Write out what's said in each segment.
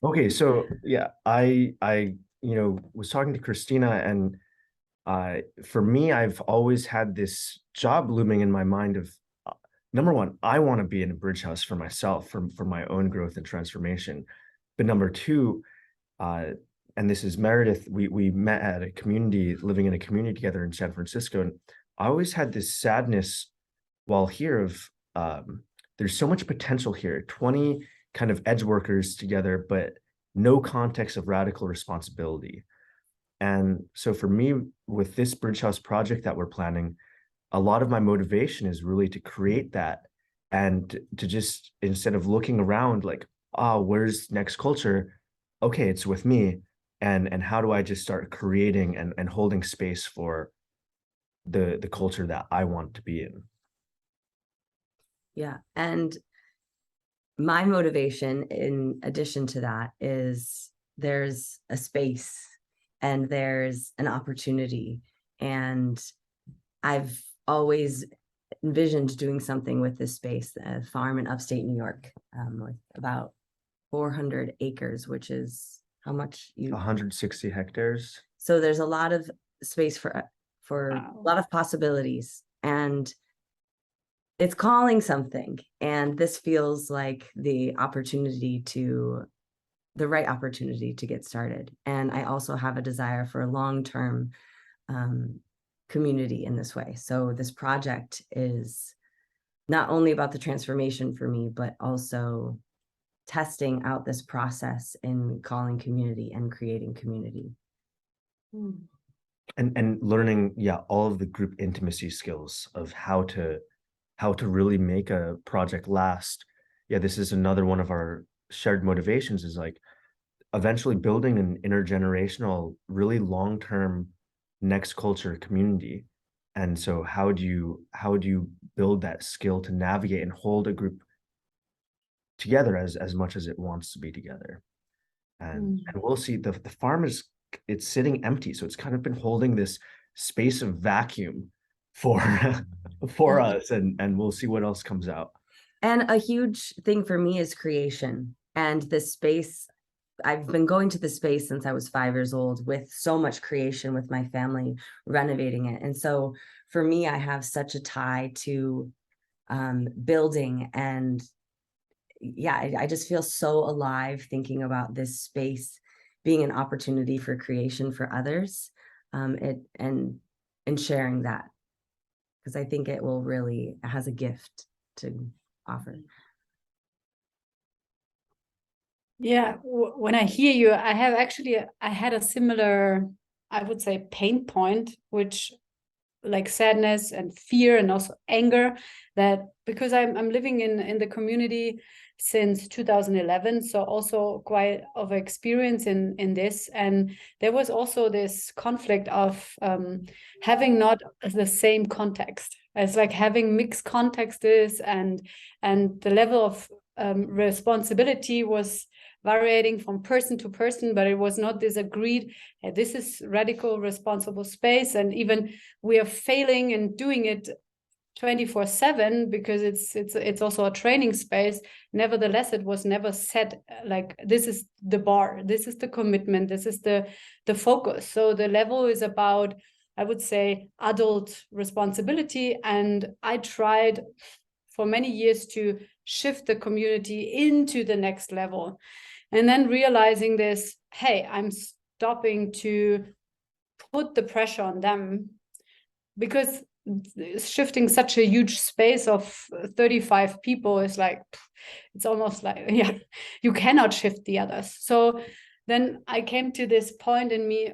Okay, so yeah, I was talking to Christina, and for me, I've always had this job looming in my mind of number one, I want to be in a bridge house for myself, for my own growth and transformation. But number two, uh, and this is Meredith, we met at a community, living in a community together in San Francisco, and I always had this sadness while here of there's so much potential here, 20 kind of edge workers together, but no context of radical responsibility. And so for me, with this Bridge House project that we're planning, a lot of my motivation is really to create that and to just, instead of looking around like, oh, where's next culture? Okay, it's with me. And how do I just start creating and holding space for the culture that I want to be in? Yeah. And my motivation, in addition to that, is there's a space and there's an opportunity. And I've always envisioned doing something with this space, a farm in upstate New York, with about 400 acres, which is how much 160 hectares. So there's a lot of space for Wow. a lot of possibilities, and it's calling something. And this feels like the right opportunity to get started. And I also have a desire for a long-term community in this way. So this project is not only about the transformation for me, but also testing out this process in calling community and creating community. And learning, yeah, all of the group intimacy skills of how to really make a project last. Yeah, this is another one of our shared motivations, is like eventually building an intergenerational, really long-term next culture community. And so how do you build that skill to navigate and hold a group together as much as it wants to be together? And we'll see, the farm it's sitting empty, so it's kind of been holding this space of vacuum for for us, and we'll see what else comes out. And a huge thing for me is creation. And this space, I've been going to the space since I was 5 years old, with so much creation with my family, renovating it. And so for me, I have such a tie to building. And yeah, I just feel so alive thinking about this space being an opportunity for creation for others, and sharing that, because I think it has a gift to offer. Yeah, when I hear you, I had a similar, I would say, pain point, which like sadness and fear and also anger, that because I'm living in the community since 2011, so also quite of experience in this, and there was also this conflict of having not the same context. It's like having mixed contexts, and the level of responsibility was varying from person to person, but it was not this agreed, hey, this is radical responsible space, and even we are failing and doing it 24/7 because it's also a training space. Nevertheless, it was never set like this is the bar, this is the commitment, this is the focus. So the level is about, I would say, adult responsibility, and I tried for many years to shift the community into the next level, and then realizing this, hey, I'm stopping to put the pressure on them, because shifting such a huge space of 35 people is like, it's almost like, yeah, you cannot shift the others. So then I came to this point in me,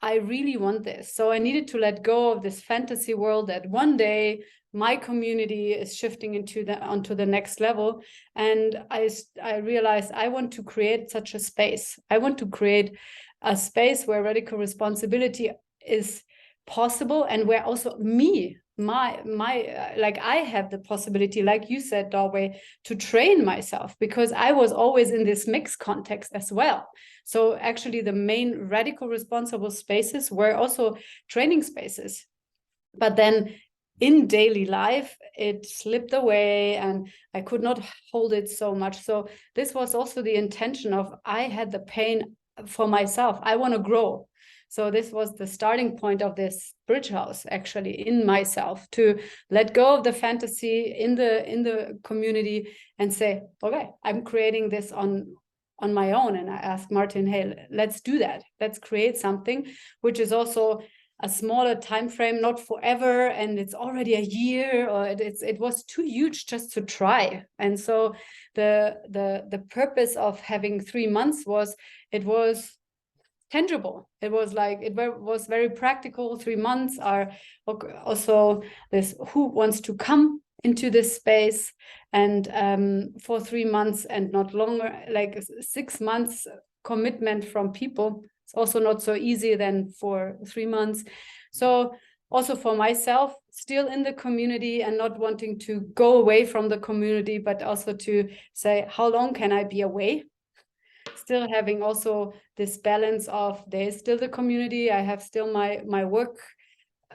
I really want this. So I needed to let go of this fantasy world that one day my community is shifting onto the next level. And I realized I want to create such a space. I want to create a space where radical responsibility is possible, and where also like I have the possibility, like you said, Dorway, to train myself, because I was always in this mixed context as well. So actually the main radical responsible spaces were also training spaces. But then in daily life, it slipped away and I could not hold it so much. So this was also the intention of, I had the pain for myself. I want to grow. So this was the starting point of this bridge house, actually, in myself, to let go of the fantasy in the community and say, okay, I'm creating this on my own. And I asked Martin, hey, let's do that. Let's create something which is also a smaller time frame, not forever, and it's already a year, or it was too huge just to try. And so the purpose of having 3 months was, it was tangible. It was like, it was very practical. 3 months are also this, who wants to come into this space, and for 3 months and not longer, like 6 months commitment from people. It's also not so easy than for 3 months. So also for myself, still in the community and not wanting to go away from the community, but also to say, how long can I be away? Still having also this balance of, there's still the community, I have still my work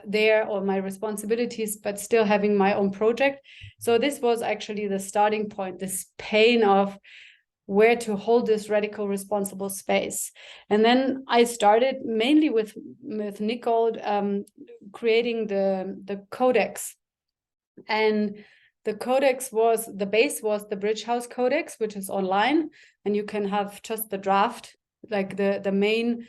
there, or my responsibilities, but still having my own project. So this was actually the starting point, this pain of where to hold this radical responsible space. And then I started mainly with Nicole creating the codex. And the codex was, the base was the Bridge House Codex, which is online, and you can have just the draft, like the main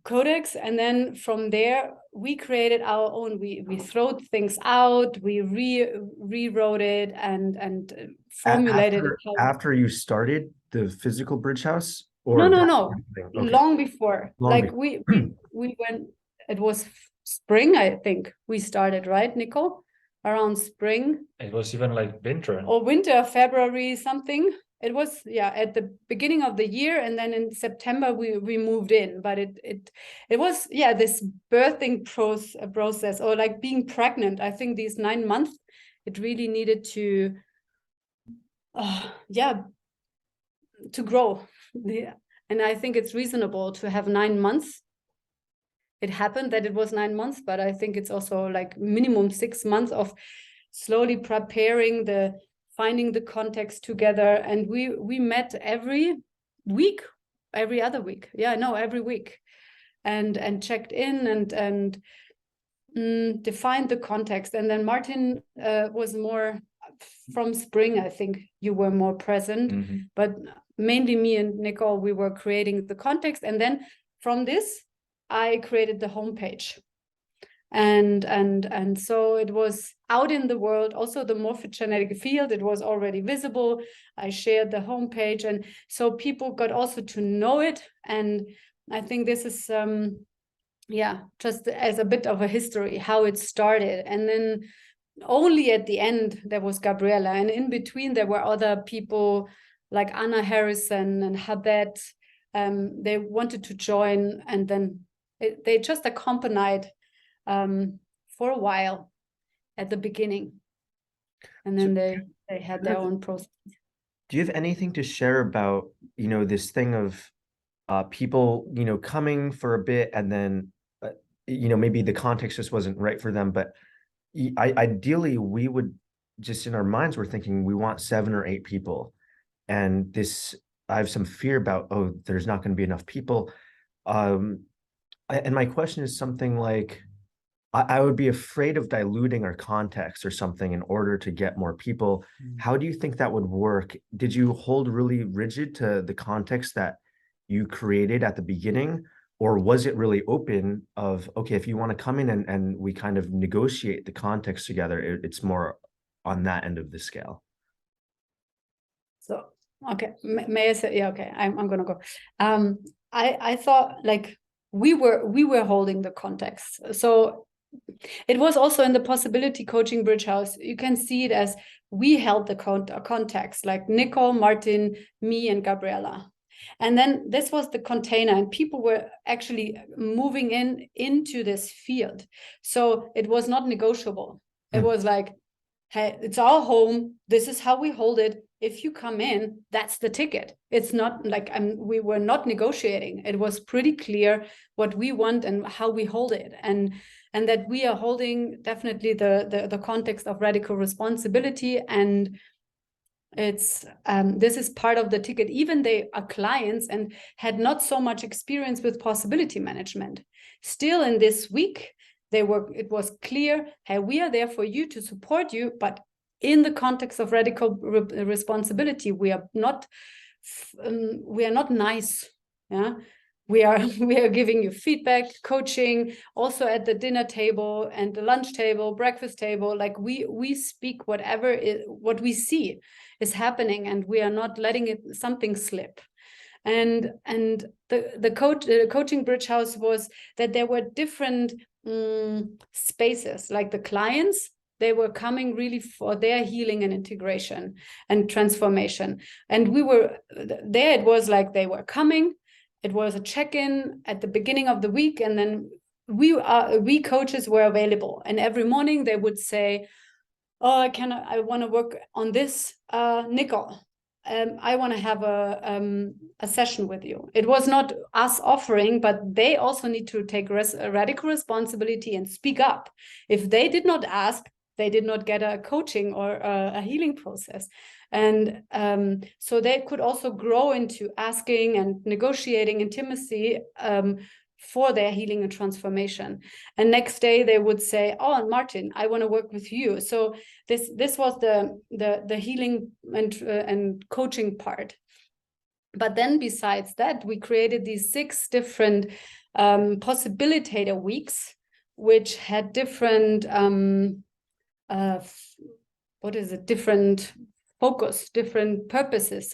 codex. And then from there, we created our own, we threw things out, we rewrote it and formulated it. After you started the physical bridge house? Or No. Okay. Long before. We went, it was spring, I think we started, right, Nicole? Around spring. It was even like winter. Or winter, February, something. It was, yeah, at the beginning of the year, and then in September we moved in. But it was, yeah, this birthing process, or like being pregnant. I think these 9 months, it really needed to, to grow. Yeah. And I think it's reasonable to have 9 months. It happened that it was 9 months, but I think it's also like minimum 6 months of slowly preparing, finding the context together. And we met every week, every other week. Yeah, no, every week. And checked in and defined the context. And then Martin was more from spring, I think you were more present, but mainly me and Nicole, we were creating the context. And then from this, I created the homepage. And so it was out in the world, also the morphogenetic field, it was already visible. I shared the homepage, and so people got also to know it. And I think this is just as a bit of a history how it started. And then only at the end there was Gabriella, and in between there were other people like Anna Harrison and Habet. They wanted to join, and then they just accompanied for a while at the beginning, and then they had their own process. Do you have anything to share about, this thing of people, coming for a bit, and then, maybe the context just wasn't right for them, but ideally we would just, in our minds, we're thinking we want 7 or 8 people. And I have some fear about, there's not going to be enough people. And my question is something like, I would be afraid of diluting our context or something in order to get more people. How do you think that would work? Did you hold really rigid to the context that you created at the beginning? Or was it really open of, okay, if you want to come in and we kind of negotiate the context together, it's more on that end of the scale? So, okay, may I say, yeah, okay, I'm gonna go. I thought like we were holding the context. So it was also in the possibility coaching Bridge House. You can see it as we held the context, like Nicole, Martin, me, and Gabriella. And then this was the container, and people were actually moving into this field. So it was not negotiable. It was like, hey, it's our home. This is how we hold it. If you come in, that's the ticket. It's not like we were not negotiating. It was pretty clear what we want and how we hold it. And and that we are holding definitely the context of radical responsibility. And it's this is part of the ticket. Even they are clients and had not so much experience with possibility management. Still in this week, it was clear, hey, we are there for you to support you, but in the context of radical responsibility, we are not nice. Yeah. We are giving you feedback, coaching, also at the dinner table and the lunch table, breakfast table. Like we speak what we see is happening, and we are not letting something slip. And the coaching bridge house was that there were different spaces. Like the clients, they were coming really for their healing and integration and transformation. And we were there. It was like they were coming. It was a check-in at the beginning of the week, and then we coaches were available. And every morning they would say, "Oh, I want to work on this, Nicole. I want to have a session with you." It was not us offering, but they also need to take radical responsibility and speak up. If they did not ask, they did not get a coaching or a healing process. And so they could also grow into asking and negotiating intimacy for their healing and transformation. And next day they would say, "Oh, Martin, I want to work with you." So this was the healing and coaching part. But then besides that, we created these 6 different possibilitator weeks, which had different different focus, different purposes.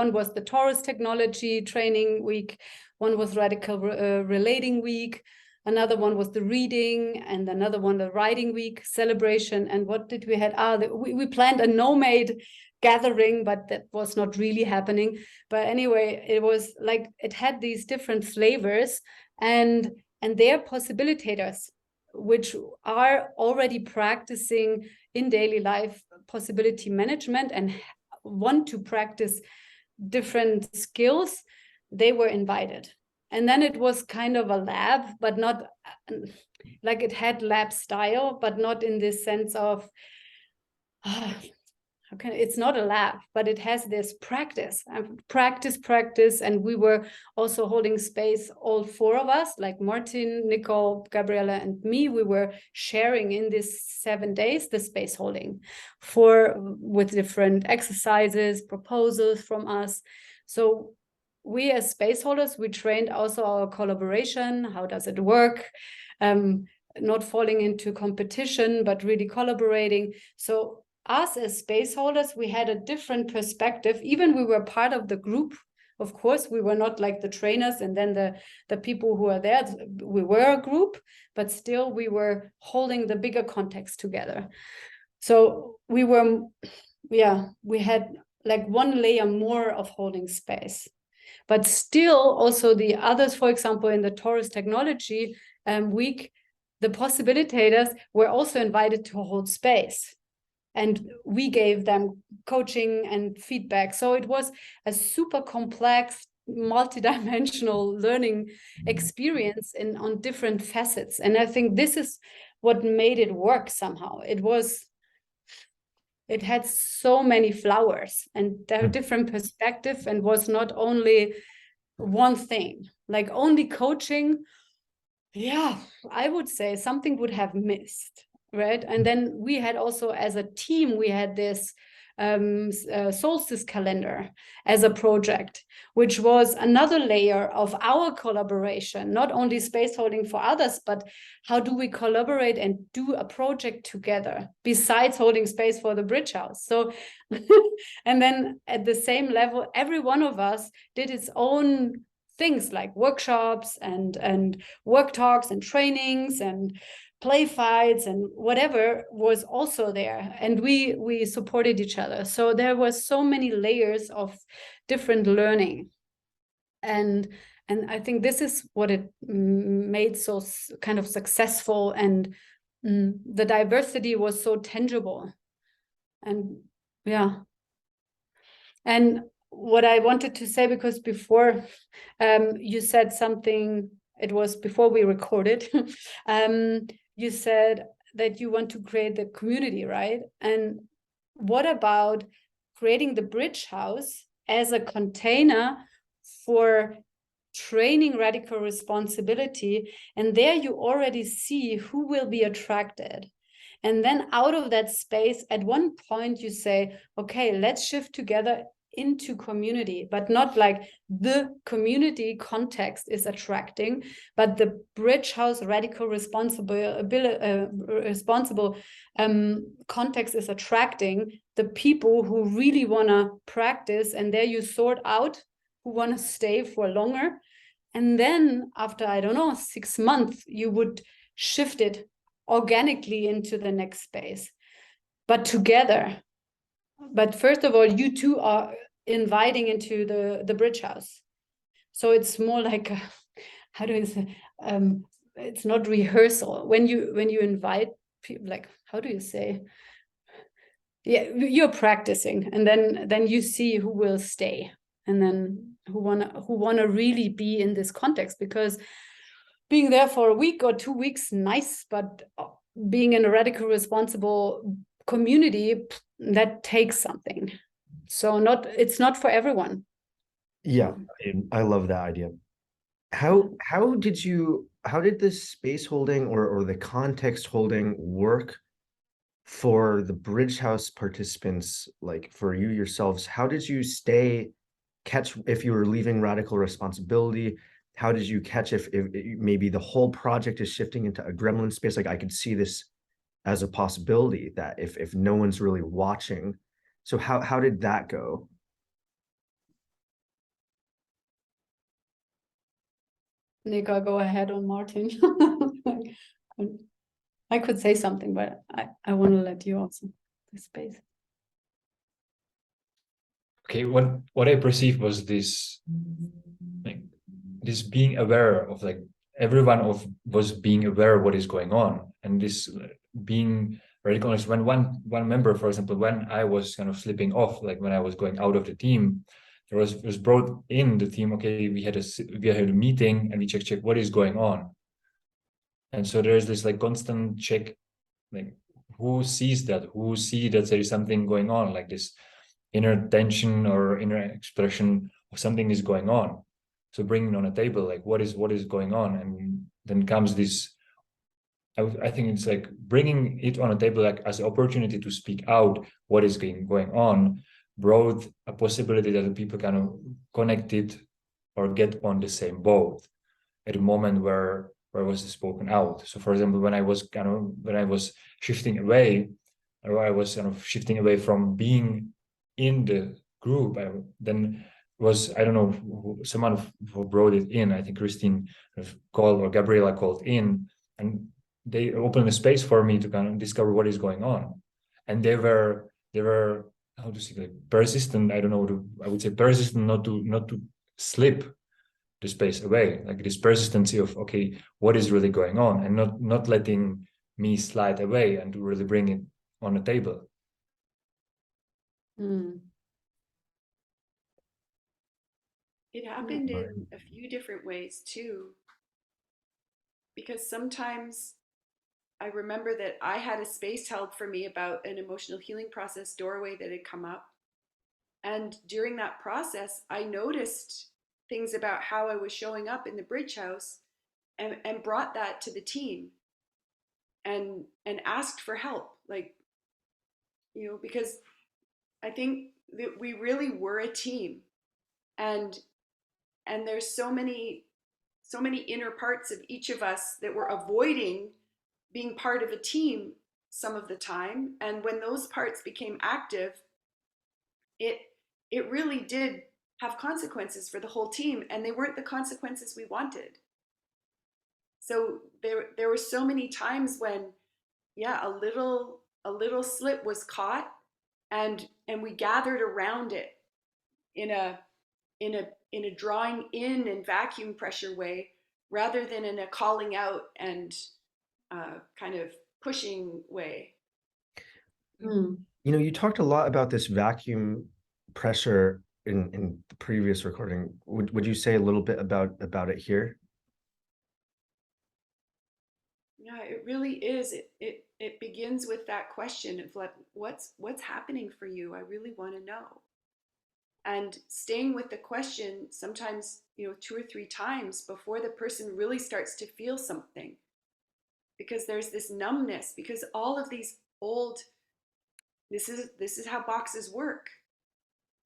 One was the Taurus technology training week, one was radical relating week, another one was the reading, and another one the writing week celebration. And what did we had? We planned a nomade gathering, but that was not really happening. But anyway, it was like it had these different flavors, and their possibilitators, which are already practicing in daily life possibility management and want to practice different skills, they were invited. And then it was kind of a lab, but not like it had lab style, but not in this sense of it's not a lab, but it has this practice. And we were also holding space, all 4 of us, like Martin, Nicole, Gabriella, and me. We were sharing in these 7 days the space holding with different exercises, proposals from us. So we as space holders, we trained also our collaboration. How does it work? Not falling into competition, but really collaborating. So us as space holders, we had a different perspective. Even we were part of the group. Of course, we were not like the trainers and then the people who are there. We were a group, but still we were holding the bigger context together. So we had like 1 layer more of holding space. But still also the others, for example, in the Taurus technology week, the possibilitators were also invited to hold space. And we gave them coaching and feedback. So it was a super complex, multidimensional learning experience on different facets. And I think this is what made it work somehow. It had so many flowers and a different perspective, and was not only one thing. Like only coaching, I would say something would have missed. Right. And then we had also, as a team, we had this solstice calendar as a project, which was another layer of our collaboration, not only space holding for others, but how do we collaborate and do a project together besides holding space for the bridge house. So, and then at the same level, every one of us did its own things like workshops and work talks and trainings and play fights and whatever was also there, and we supported each other. So there was so many layers of different learning, and I think this is what it made so kind of successful, and the diversity was so tangible. And and what I wanted to say, because before you said something it was before we recorded, you said that you want to create the community, right? And what about creating the Bridge House as a container for training radical responsibility? And there you already see who will be attracted. And then out of that space, at one point you say, okay, let's shift together into community, but not like the community context is attracting, but the Bridge House radical responsible context is attracting the people who really want to practice. And there you sort out who want to stay for longer. And then after, I don't know, 6 months, you would shift it organically into the next space, but together. But first of all, you two are inviting into the Bridge House. So it's more like, how do you say, it's not rehearsal. When you invite people, like, how do you say? Yeah, you're practicing, and then you see who will stay, and then who wanna really be in this context, because being there for a week or 2 weeks, nice, but being in a radical responsible community, that takes something. So it's not for everyone. Yeah, I love that idea. How did this space holding or the context holding work for the Bridge House participants, like for you yourselves? How did you catch if you were leaving radical responsibility? How did you catch if maybe the whole project is shifting into a gremlin space? Like, I could see this as a possibility that if no one's really watching. So how did that go? Nicole, go ahead on Martin. I could say something, but I want to let you also the space. Okay, what I perceived was this, like, this being aware of, like, everyone was being aware of what is going on, and this being radical honest. When one member, for example, when I was kind of slipping off, like when I was going out of the team, there was brought in the team. Okay, we had a meeting and we check what is going on, and so there's this like constant check, like who sees that there is something going on, like this inner tension or inner expression of something is going on. So bringing on a table, like what is going on, and then comes this. I think it's like bringing it on a table, like as an opportunity to speak out what is going on, brought a possibility that the people kind of connected or get on the same boat at the moment where it was spoken out. So, for example, when I was shifting away, or I was kind of shifting away from being in the group, then was, I don't know, someone who brought it in. I think Christine called, or Gabriela called in, and they opened a space for me to kind of discover what is going on. And they were how to say, like, persistent. I don't know, I would say persistent, not to slip the space away, like this persistency of, okay, what is really going on, and not letting me slide away, and to really bring it on the table. It happened in a few different ways too, because sometimes I remember that I had a space held for me about an emotional healing process doorway that had come up. And during that process, I noticed things about how I was showing up in the Bridge House, and brought that to the team, and asked for help. Like, because I think that we really were a team, and there's so many inner parts of each of us that were avoiding being part of a team some of the time. And when those parts became active, it really did have consequences for the whole team, and they weren't the consequences we wanted. So there were so many times when, yeah, a little slip was caught, and we gathered around it in a drawing in and vacuum pressure way, rather than in a calling out and kind of pushing way. You talked a lot about this vacuum pressure in the previous recording. Would you say a little bit about it here? it really is. It begins with that question of like, what's happening for you? I really want to know. And staying with the question sometimes, 2 or 3 times before the person really starts to feel something, because there's this numbness, because all of these old, this is how boxes work.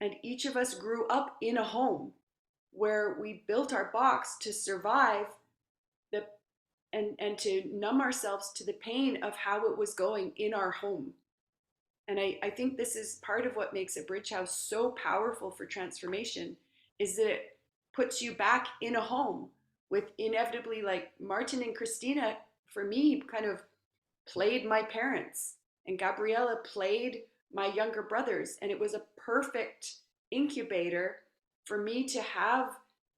And each of us grew up in a home where we built our box to survive the and to numb ourselves to the pain of how it was going in our home. And I think this is part of what makes a bridge house so powerful for transformation, is that it puts you back in a home with, inevitably, like Martin and Christina, for me, kind of played my parents, and Gabriella played my younger brothers. And it was a perfect incubator for me to have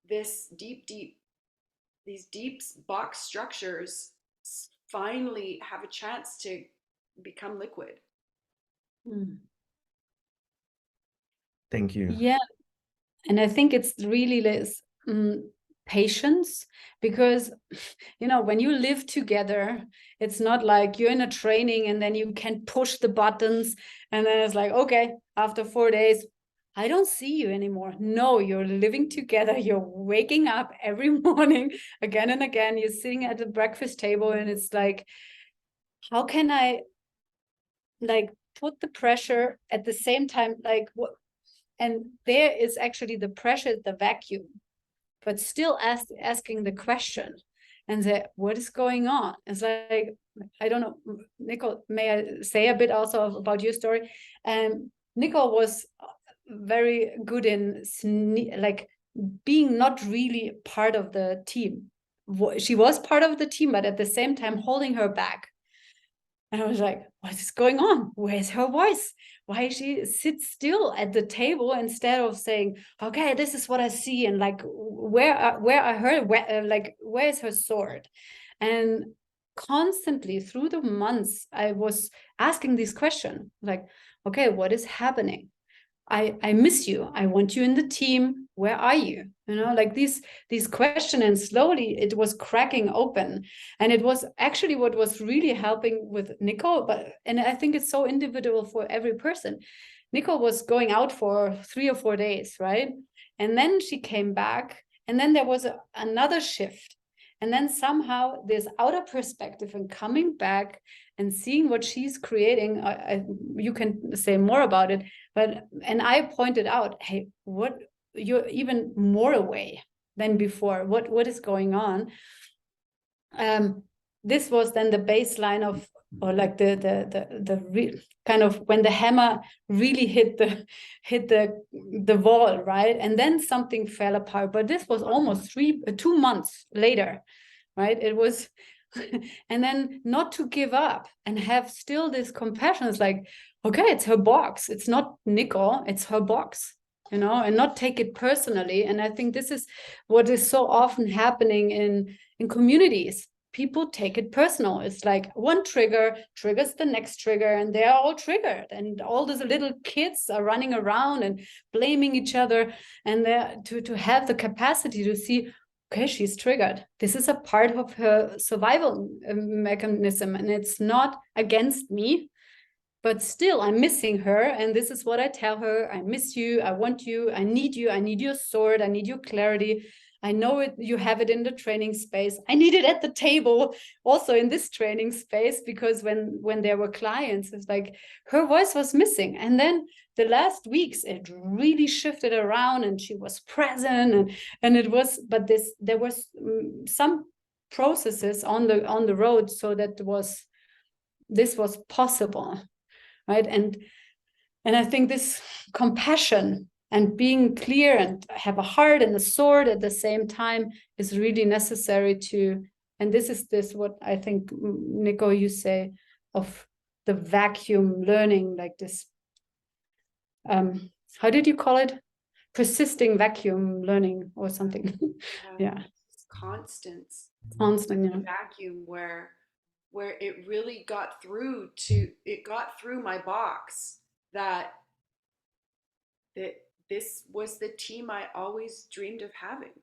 this these deep box structures finally have a chance to become liquid. Thank you. Yeah. And I think it's really this patience, because, when you live together, it's not like you're in a training and then you can push the buttons and then it's like, okay, after 4 days, I don't see you anymore. No, you're living together. You're waking up every morning again and again. You're sitting at the breakfast table and it's like, how can I like put the pressure at the same time? Like what? And there is actually the pressure, the vacuum, but still asking the question and say, what is going on? It's like, I don't know, Nicole, may I say a bit also about your story? Nicole was very good in like being not really part of the team. She was part of the team, but at the same time holding her back. And I was like, what is going on? Where's her voice? Why she sits still at the table instead of saying, okay, this is what I see. And like, where I heard, where is her sword? And constantly through the months, I was asking this question, like, okay, what is happening? I miss you. I want you in the team. Where are you? Like these questions, and slowly it was cracking open. And it was actually what was really helping with Nicole. And I think it's so individual for every person. Nicole was going out for 3 or 4 days, right? And then she came back, and then there was another shift. And then somehow this outer perspective and coming back and seeing what she's creating, you can say more about it. And I pointed out, hey, what, you're even more away than before. What is going on? This was then the baseline of, or like the real kind of when the hammer really hit the wall, right? And then something fell apart. But this was almost 2 months later, right? It was, and then not to give up and have still this compassion. It's like, okay, it's her box. It's not Nicole, it's her box, and not take it personally. And I think this is what is so often happening in communities. People take it personal. It's like one trigger triggers the next trigger, and they're all triggered. And all these little kids are running around and blaming each other. And to have the capacity to see, okay, she's triggered. This is a part of her survival mechanism, and it's not against me, but still I'm missing her. And this is what I tell her: I miss you, I want you, I need your sword, I need your clarity. I know it, you have it in the training space. I need it at the table, also in this training space, because when there were clients, it's like her voice was missing. And then the last weeks, it really shifted around, and she was present, and it was. But there was some processes on the road, so that this was possible, right? And I think this compassion and being clear and have a heart and a sword at the same time is really necessary to, and this is what I think, Nico, you say, of the vacuum learning, like this, how did you call it? Persisting vacuum learning or something. Yeah. It's constant. Constant, yeah. Vacuum where it really got through my box that this was the team I always dreamed of having.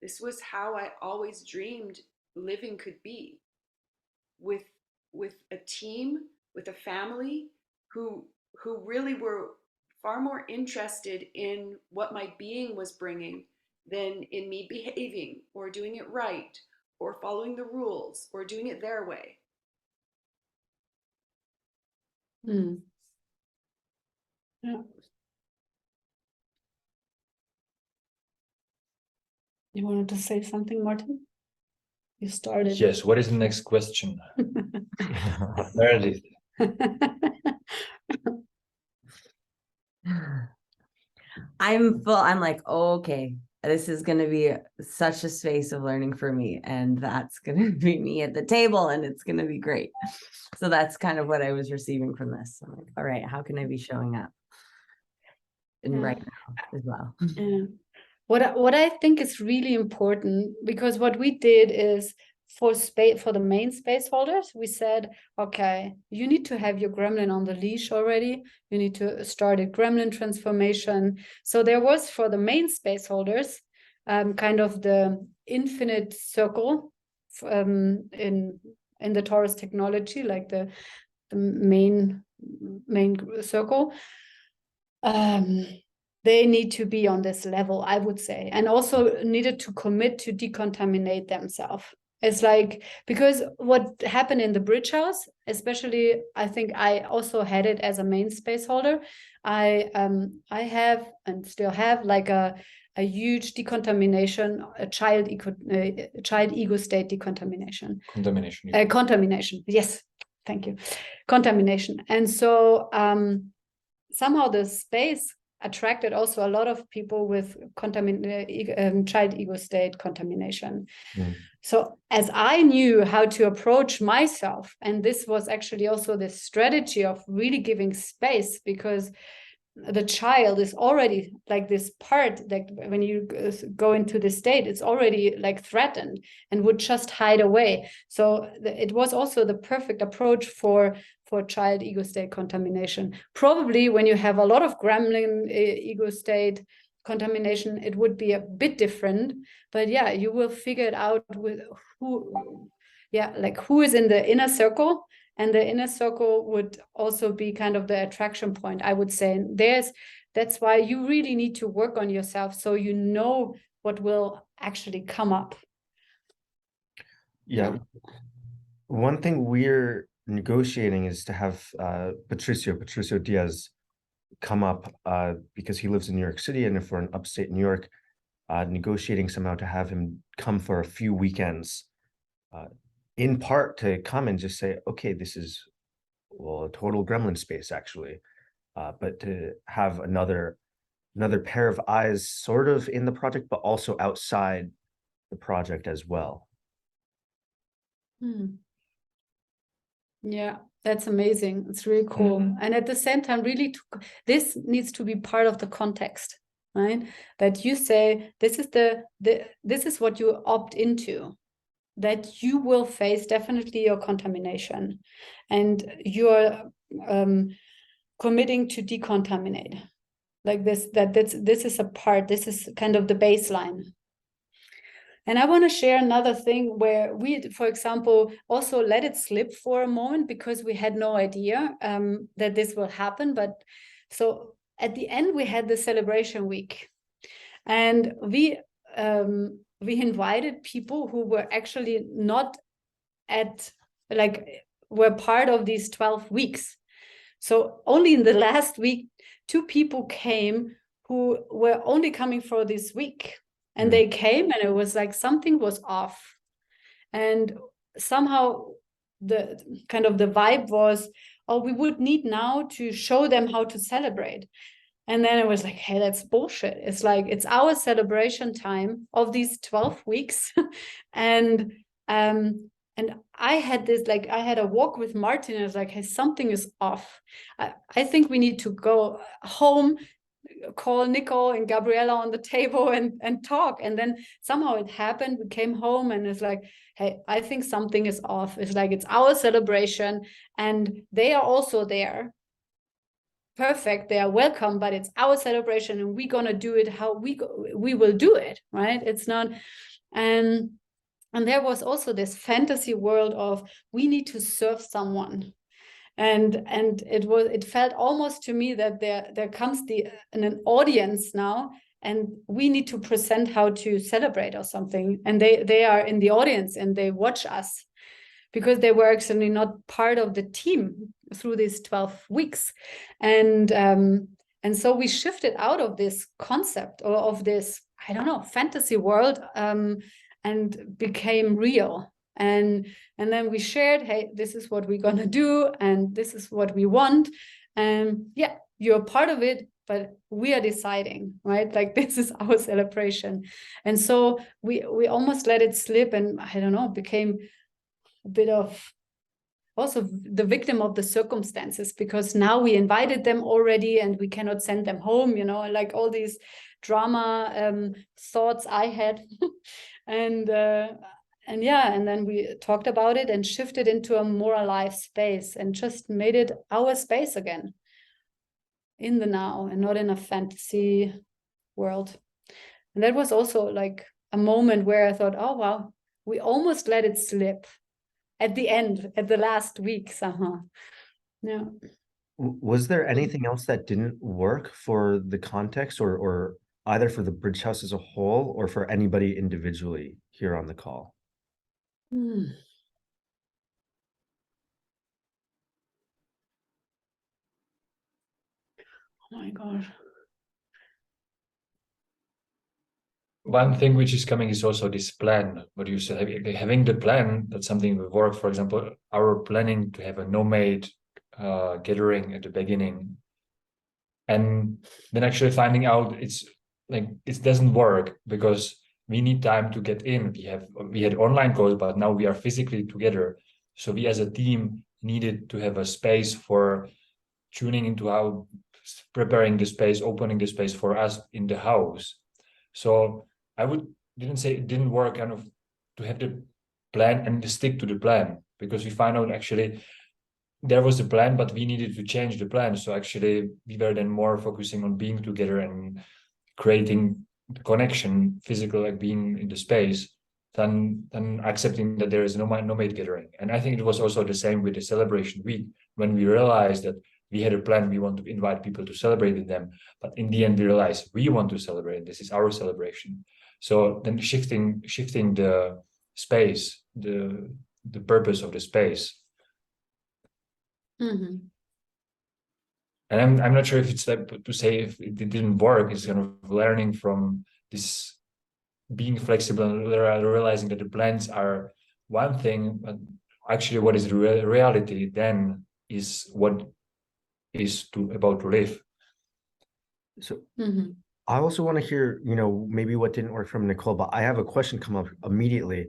This was how I always dreamed living could be. with a team, with a family who really were far more interested in what my being was bringing than in me behaving or doing it right or following the rules or doing it their way. Mm. Yeah. You wanted to say something, Martin? You started. Yes, what is the next question? Meredith. I'm like, oh, okay, this is going to be such a space of learning for me. And that's going to be me at the table, and it's going to be great. So that's kind of what I was receiving from this. I'm like, all right, how can I be showing up? And right now as well. Yeah. What I think is really important, because what we did is for the main space holders, we said, okay, you need to have your gremlin on the leash already. You need to start a gremlin transformation. So there was, for the main space holders, kind of the infinite circle in the Taurus technology, like the main circle. They need to be on this level, I would say, and also needed to commit to decontaminate themselves. It's like, because what happened in the bridge house, especially, I think I also had it as a main space holder. I have and still have like a huge decontamination, a child ego state decontamination. Contamination. Yes, thank you. Contamination. And so somehow the space attracted also a lot of people with child ego state contamination. Mm. So as I knew how to approach myself, and this was actually also the strategy of really giving space, because the child is already like this part, like when you go into the state, it's already like threatened and would just hide away. So it was also the perfect approach for child ego state contamination. Probably when you have a lot of gremlin ego state contamination, it would be a bit different. But yeah, you will figure it out with who is in the inner circle. And the inner circle would also be kind of the attraction point, I would say. That's why you really need to work on yourself, so you know what will actually come up. Yeah. One thing we're negotiating is to have Patricio Diaz come up because he lives in New York City, and if we're in upstate New York, negotiating somehow to have him come for a few weekends, in part to come and just say, okay, this is, well, a total gremlin space actually, but to have another pair of eyes sort of in the project, but also outside the project as well. Yeah, that's amazing. It's really cool. And at the same time, really, this needs to be part of the context, right? That you say, this is what you opt into, that you will face definitely your contamination, and you're committing to decontaminate like this, this is a part, this is kind of the baseline. And I want to share another thing where we, for example, also let it slip for a moment, because we had no idea that this will happen. But so at the end, we had the celebration week, and we invited people who were actually not were part of these 12 weeks. So only in the last week, 2 people came who were only coming for this week. And they came, and it was like something was off. And somehow the kind of the vibe was, oh, we would need now to show them how to celebrate. And then it was like, hey, that's bullshit. It's like, it's our celebration time of these 12 weeks. And I had this, like, I had a walk with Martin, and I was like, hey, something is off. I think we need to go home, call Nicole and Gabriella on the table and talk. And then somehow it happened. We came home, and it's like, hey, I think something is off. It's like, it's our celebration, and they are also there. Perfect, they are welcome, but it's our celebration, and we're gonna do it how we will do it, right? It's not, and And there was also this fantasy world of we need to serve someone. And it felt almost to me that there comes an audience now, and we need to present how to celebrate or something. And they are in the audience and they watch us, because they were actually not part of the team through these 12 weeks. And so we shifted out of this concept, or of this, I don't know, fantasy world, and became real. And then we shared, hey, this is what we're gonna do, and this is what we want. And yeah, you're part of it, but we are deciding, right? Like, this is our celebration. And so we almost let it slip, and I don't know, became a bit of also the victim of the circumstances, because now we invited them already and we cannot send them home, you know, like all these drama thoughts I had. And yeah, and then we talked about it and shifted into a more alive space and just made it our space again, in the now and not in a fantasy world. And that was also like a moment where I thought, oh wow, we almost let it slip at the end, at the last weeks. Yeah. Was there anything else that didn't work for the context, or either for the Bridge House as a whole or for anybody individually here on the call? Oh my God. One thing which is coming is also this plan. What you said, having the plan, that's something we work. For example, our planning to have a nomade gathering at the beginning, and then actually finding out it's like it doesn't work because we need time to get in. We had online calls, but now we are physically together. So we as a team needed to have a space for tuning into how preparing the space, opening the space for us in the house. So I didn't say it didn't work kind of to have the plan and to stick to the plan, because we find out actually there was a plan, but we needed to change the plan. So actually we were then more focusing on being together and creating the connection, physical, like being in the space, than accepting that there is no nomade gathering. And I think it was also the same with the celebration week, when we realized that we had a plan, we want to invite people to celebrate with them, but in the end we realized we want to celebrate, this is our celebration. So then shifting the space, the purpose of the space. Mm-hmm. And I'm not sure if it's like to say if it didn't work, it's kind of learning from this, being flexible and realizing that the plans are one thing, but actually what is the reality then is what is about to live. So Mm-hmm. I also want to hear, maybe what didn't work from Nicole, but I have a question come up immediately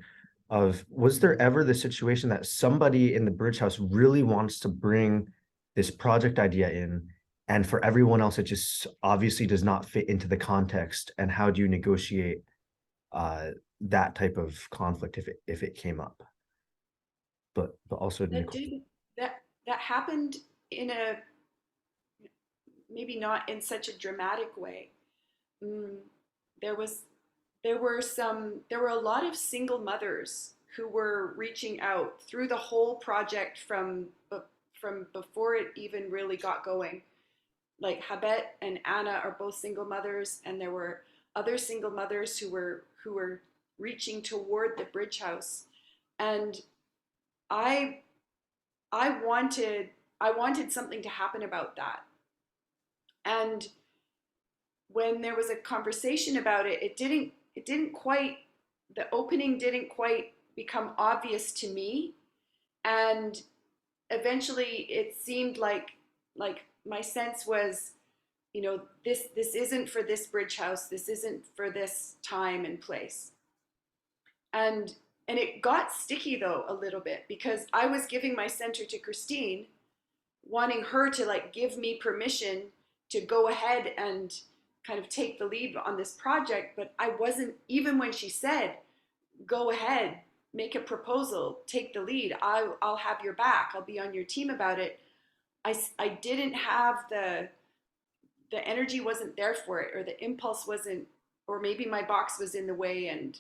of, was there ever the situation that somebody in the Bridge House really wants to bring this project idea in, and for everyone else, it just obviously does not fit into the context? And how do you negotiate that type of conflict if it came up? But also that happened in a, maybe not in such a dramatic way. There were a lot of single mothers who were reaching out through the whole project from before it even really got going. Like Habet and Anna are both single mothers, and there were other single mothers who were reaching toward the Bridge House, and I wanted something to happen about that. And when there was a conversation about it, the opening didn't quite become obvious to me. And eventually it seemed like my sense was, this isn't for this Bridge House, this isn't for this time and place. And it got sticky though a little bit, because I was giving my center to Christine, wanting her to give me permission to go ahead and kind of take the lead on this project. But I wasn't, even when she said, go ahead, make a proposal, take the lead, I'll have your back, I'll be on your team about it. I didn't have the energy wasn't there for it, or the impulse wasn't, or maybe my box was in the way, and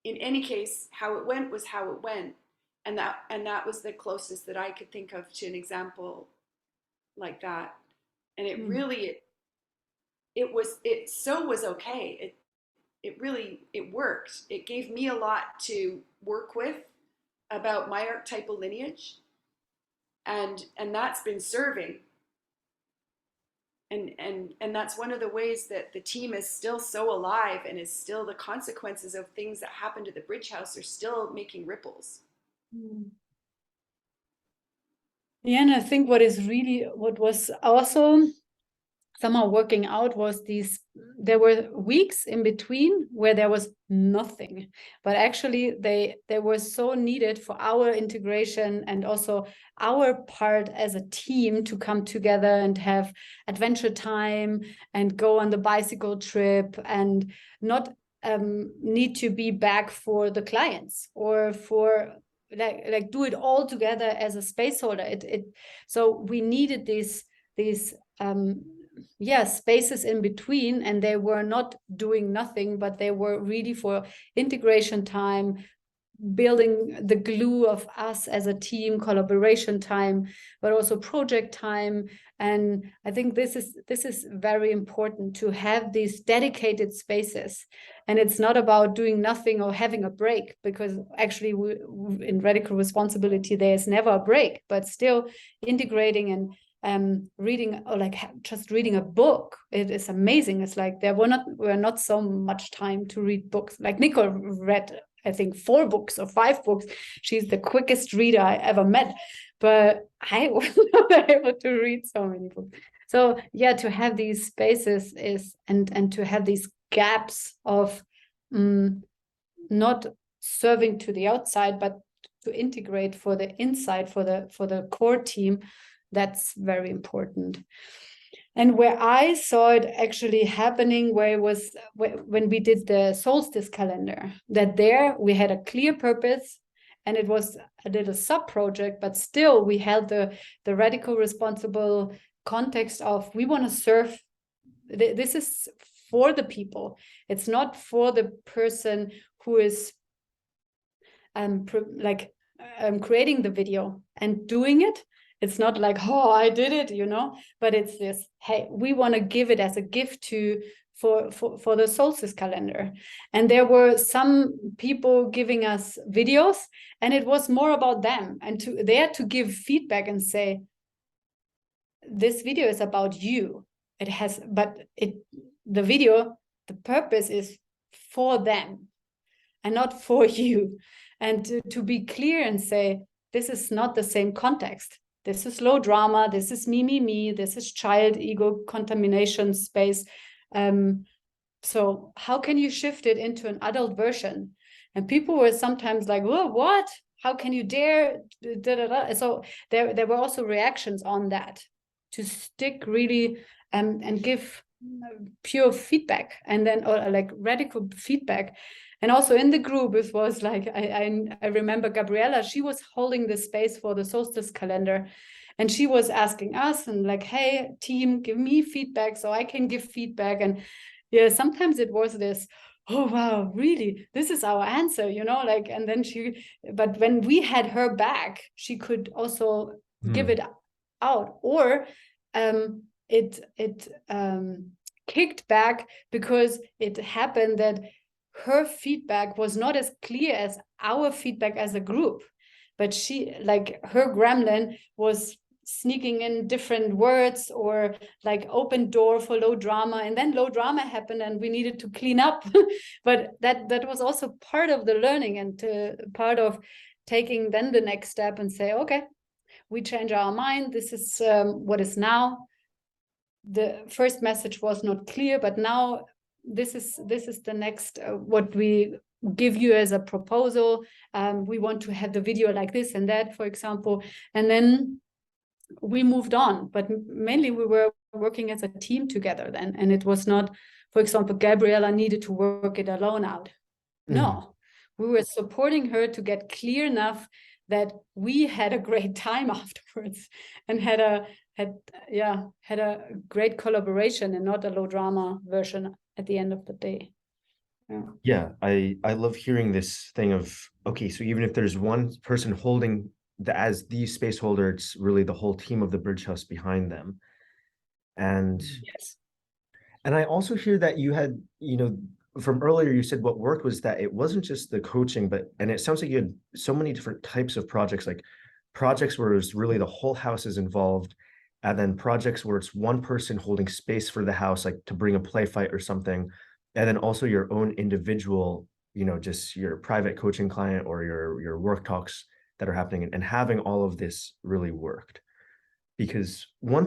in any case, how it went was how it went. And that was the closest that I could think of to an example like that. And it really, it so was okay. It really, it worked. It gave me a lot to work with about my archetypal lineage. And that's been serving. And that's one of the ways that the team is still so alive, and is still, the consequences of things that happen to the Bridge House are still making ripples. Yeah, and I think what was also somehow working out was there were weeks in between where there was nothing, but actually they were so needed for our integration and also our part as a team to come together and have adventure time and go on the bicycle trip and not need to be back for the clients or for like do it all together as a space holder. So we needed these spaces in between, and they were not doing nothing, but they were really for integration time, building the glue of us as a team, collaboration time, but also project time. And I think this is very important, to have these dedicated spaces. And it's not about doing nothing or having a break, because actually in radical responsibility there is never a break, but still integrating and reading, or like just reading a book, it is amazing. It's like there were not so much time to read books. Like Nicole read, I think, 4 books or 5 books. She's the quickest reader I ever met, but I was not able to read so many books. So yeah, to have these spaces and to have these gaps of not serving to the outside, but to integrate for the inside, for the core team. That's very important. And where I saw it actually happening, where it was when we did the solstice calendar, that there we had a clear purpose, and it was a little sub-project, but still we held the radical responsible context of, we want to serve. This is for the people. It's not for the person who is creating the video and doing it. It's not like, oh, I did it, but it's this, hey, we want to give it as a gift for the solstice calendar. And there were some people giving us videos, and it was more about them, and to give feedback and say, this video is about you. The video, the purpose is for them and not for you. And to be clear and say, this is not the same context. This is low drama. This is me. This is child ego contamination space. So how can you shift it into an adult version? And people were sometimes like, "Whoa, what? How can you dare?" So there were also reactions on that, to stick really and give pure feedback, and then or like radical feedback. And also in the group, it was like, I remember Gabriella, she was holding the space for the solstice calendar, and she was asking us and like, hey, team, give me feedback so I can give feedback. And yeah, sometimes it was this, oh, wow, really? This is our answer, and then but when we had her back, she could also give it out, or it kicked back, because it happened that her feedback was not as clear as our feedback as a group, but her gremlin was sneaking in different words, or like open door for low drama, and then low drama happened and we needed to clean up. But that was also part of the learning, and part of taking then the next step and say, okay, we change our mind. This is what is now. The first message was not clear, but now this is the next what we give you as a proposal. We want to have the video like this and that, for example, and then we moved on. But mainly we were working as a team together then, and it was not, for example, Gabriella needed to work it alone out. No, we were supporting her to get clear enough that we had a great time afterwards, and had a great collaboration, and not a low drama version at the end of the day. Yeah, I love hearing this thing of, okay, so even if there's one person holding as the space holder, it's really the whole team of the Bridge House behind them. And Yes. and I also hear that you had, from earlier, you said what worked was that it wasn't just the coaching, and it sounds like you had so many different types of projects, like projects where it's really the whole house is involved, and then projects where it's one person holding space for the house, like to bring a play fight or something, and then also your own individual, just your private coaching client or your work talks that are happening, and having all of this really worked. Because one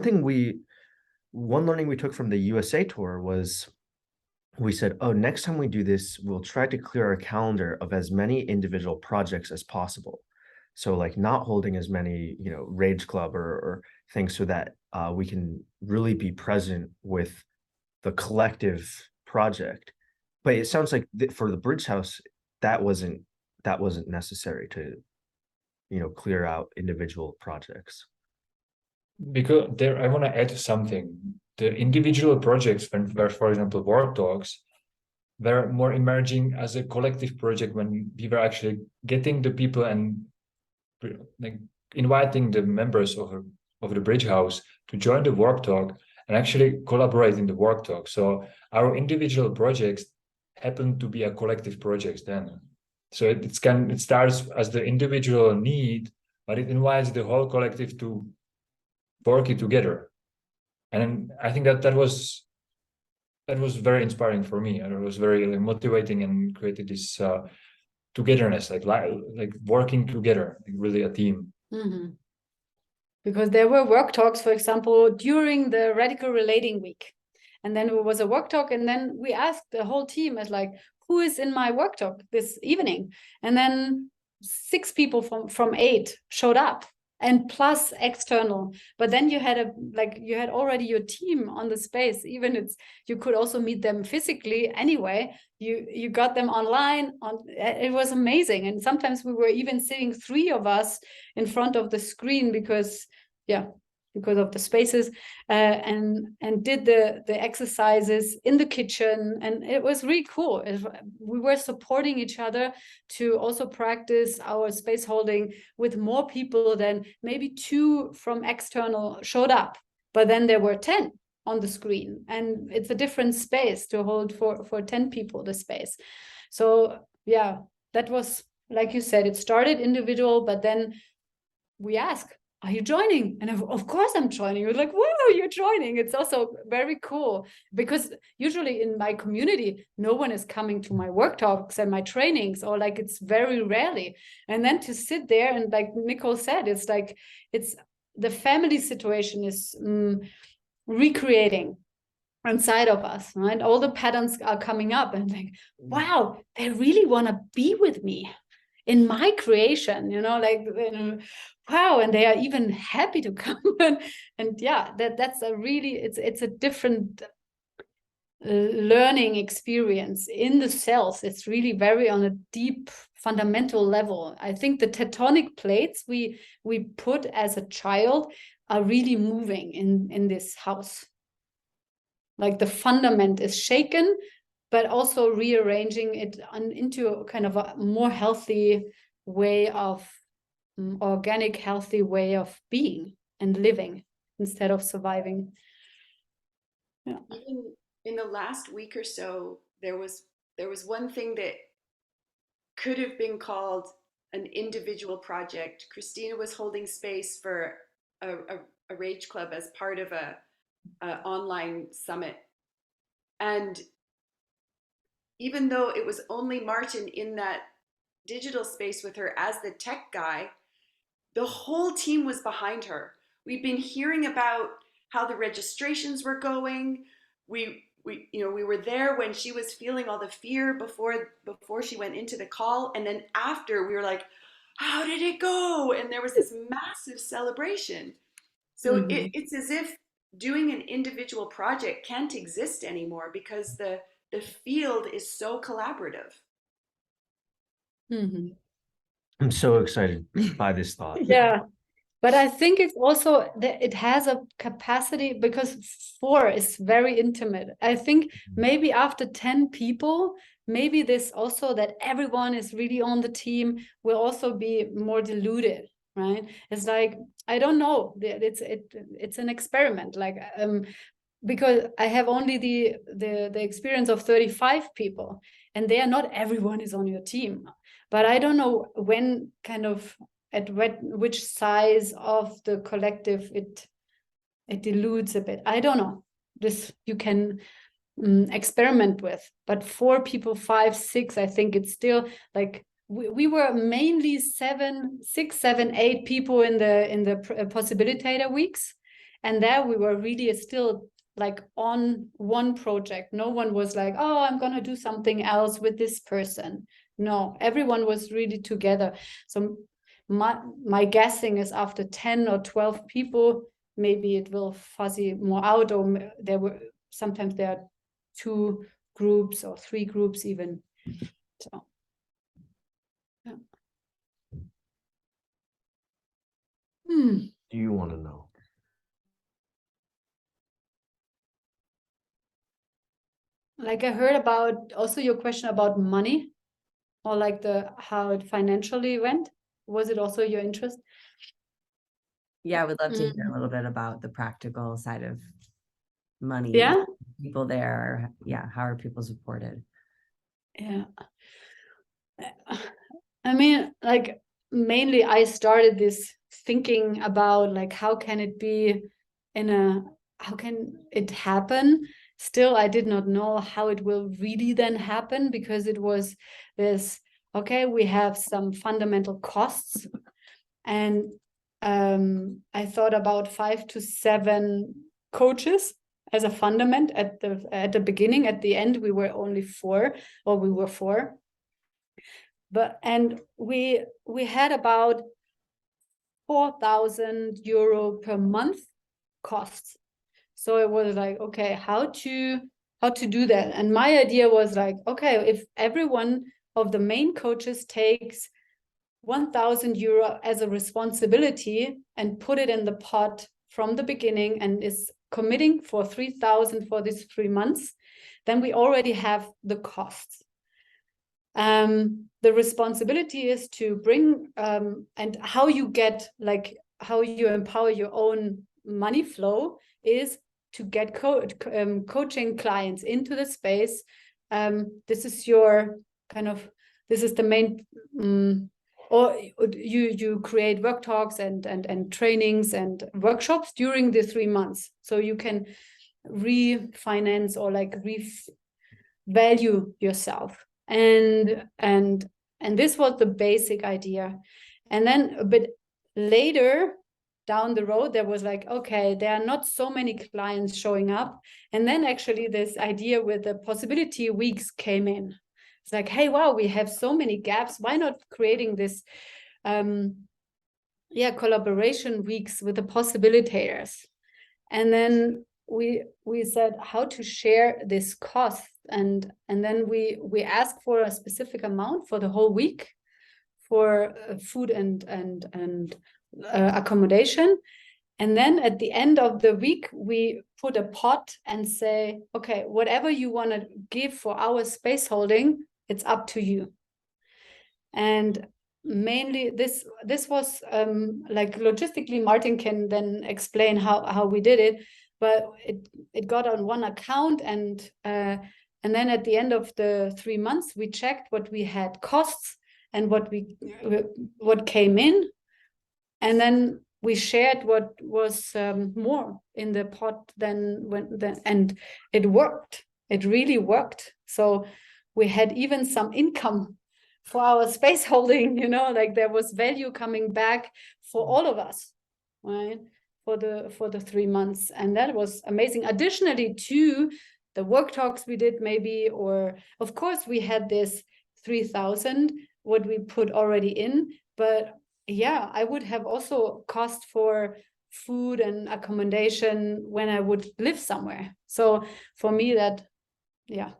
learning we took from the USA tour was we said, oh, next time we do this, we'll try to clear our calendar of as many individual projects as possible. So like not holding as many, Rage Club or things, so that we can really be present with the collective project. But it sounds like for the Bridge House, that wasn't necessary to, clear out individual projects. Because there, I want to add something. The individual projects, where, for example, work talks, were more emerging as a collective project when we were actually getting the people and like inviting the members of the Bridge House to join the work talk and actually collaborate in the work talk. So our individual projects happen to be a collective project then. So it starts as the individual need, but it invites the whole collective to work it together. And I think that was very inspiring for me, and it was very motivating and created this togetherness, like working together, like really a team. Mm-hmm. Because there were work talks, for example, during the Radical Relating Week, and then there was a work talk, and then we asked the whole team as like, who is in my work talk this evening? And then 6 people from 8 showed up, and plus external. But then you had already your team on the space. Even you could also meet them physically anyway. You got them online. It was amazing. And sometimes we were even sitting 3 of us in front of the screen because of the spaces, and did the exercises in the kitchen, and it was really cool. We were supporting each other to also practice our space holding with more people than maybe 2 from external showed up, but then there were 10 on the screen, and it's a different space to hold for 10 people, the space. So yeah, that was, like you said, it started individual, but then we ask, are you joining? And of course I'm joining. You're like, wow, you're joining. It's also very cool, because usually in my community, no one is coming to my work talks and my trainings, or like it's very rarely. And then to sit there and, like Nicole said, it's like, it's the family situation is recreating inside of us, right? All the patterns are coming up, and like, wow, they really want to be with me in my creation, wow, and they are even happy to come. And yeah, that's a really, it's a different learning experience in the cells. It's really very on a deep fundamental level. I think the tectonic plates we put as a child are really moving in this house. Like the fundament is shaken, but also rearranging it into a kind of a more healthy way of, organic, healthy way of being and living instead of surviving. Yeah. Even in the last week or so, there was one thing that could have been called an individual project. Christina was holding space for a Rage Club as part of a online summit, and even though it was only Martin in that digital space with her as the tech guy, the whole team was behind her. We'd been hearing about how the registrations were going. We were there when she was feeling all the fear before she went into the call, and then after we were like, how did it go? And there was this massive celebration. So it's as if doing an individual project can't exist anymore, because the field is so collaborative. I'm so excited by this thought. Yeah. But I think it's also that it has a capacity, because 4 is very intimate. I think maybe after 10 people, maybe this also that everyone is really on the team will also be more diluted, right? It's like, I don't know. It's an experiment. Like, because I have only the experience of 35 people, and they are not everyone is on your team. But I don't know when kind of at which size of the collective it dilutes a bit. I don't know. This you can experiment with. But 4 people, 5, 6, I think it's still like we were mainly 7, 6, 7, 8 people in the possibilitator weeks, and there we were really still like on one project. No one was like, oh, I'm gonna do something else with this person. No, everyone was really together. So my guessing is after 10 or 12 people, maybe it will fuzzy more out, or sometimes there are 2 groups or 3 groups even. So yeah. Do you want to know? Like I heard about also your question about money, or like how it financially went. Was it also your interest? Yeah, I would love to hear a little bit about the practical side of money. Yeah. People there. Yeah. How are people supported? Yeah. I mean, like mainly I started this thinking about like how can it be how can it happen? Still, I did not know how it will really then happen, because it was this, okay, we have some fundamental costs, and I thought about 5 to 7 coaches as a fundament at the beginning. At the end, we were only 4, or we were 4. And we had about 4,000 euro per month costs. So it was like, okay, how to do that? And my idea was like, okay, if every one of the main coaches takes 1,000 euro as a responsibility and put it in the pot from the beginning and is committing for 3,000 for these 3 months, then we already have the costs. The responsibility is to bring and how you get, like how you empower your own money flow is to get coaching clients into the space. This is your kind of, this is the main, or you create work talks and trainings and workshops during the 3 months, so you can refinance or like revalue yourself. And this was the basic idea. And then a bit later down the road, there was like, okay, there are not so many clients showing up. And then actually this idea with the possibility weeks came in. It's like, hey, wow, we have so many gaps. Why not creating this collaboration weeks with the possibilitators? And then we said how to share this cost, and then we asked for a specific amount for the whole week for food and accommodation. And then at the end of the week, we put a pot and say, okay, whatever you want to give for our space holding, it's up to you. And mainly this was like logistically, Martin can then explain how we did it, but it got on one account, and then at the end of the 3 months, we checked what we had costs and what came in, and then we shared what was more in the pot and it worked. It really worked. So we had even some income for our space holding, like there was value coming back for all of us, right? For the 3 months. And that was amazing. Additionally to the work talks we did, maybe, or of course we had this 3,000, what we put already in, but yeah, I would have also cost for food and accommodation when I would live somewhere. So for me that, yeah,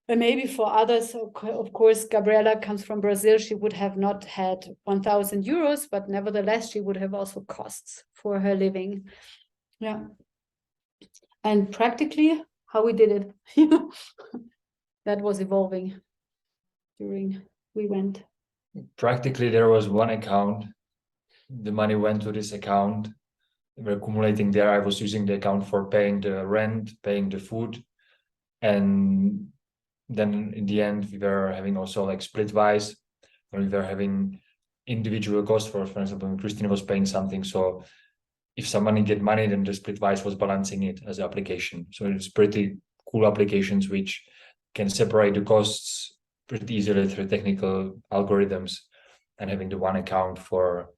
And maybe for others, of course, Gabriela comes from Brazil. She would have not had 1,000 euros, but nevertheless, she would have also costs for her living. Yeah. And practically, how we did it, that was evolving during we went. Practically, there was one account. The money went to this account. We're accumulating there. I was using the account for paying the rent, paying the food. And then in the end, we were having also like splitwise, where we were having individual costs for example, when Christine was paying something. So if someone get money, then the splitwise was balancing it as an application. So it's pretty cool applications which can separate the costs pretty easily through technical algorithms, and having the one account for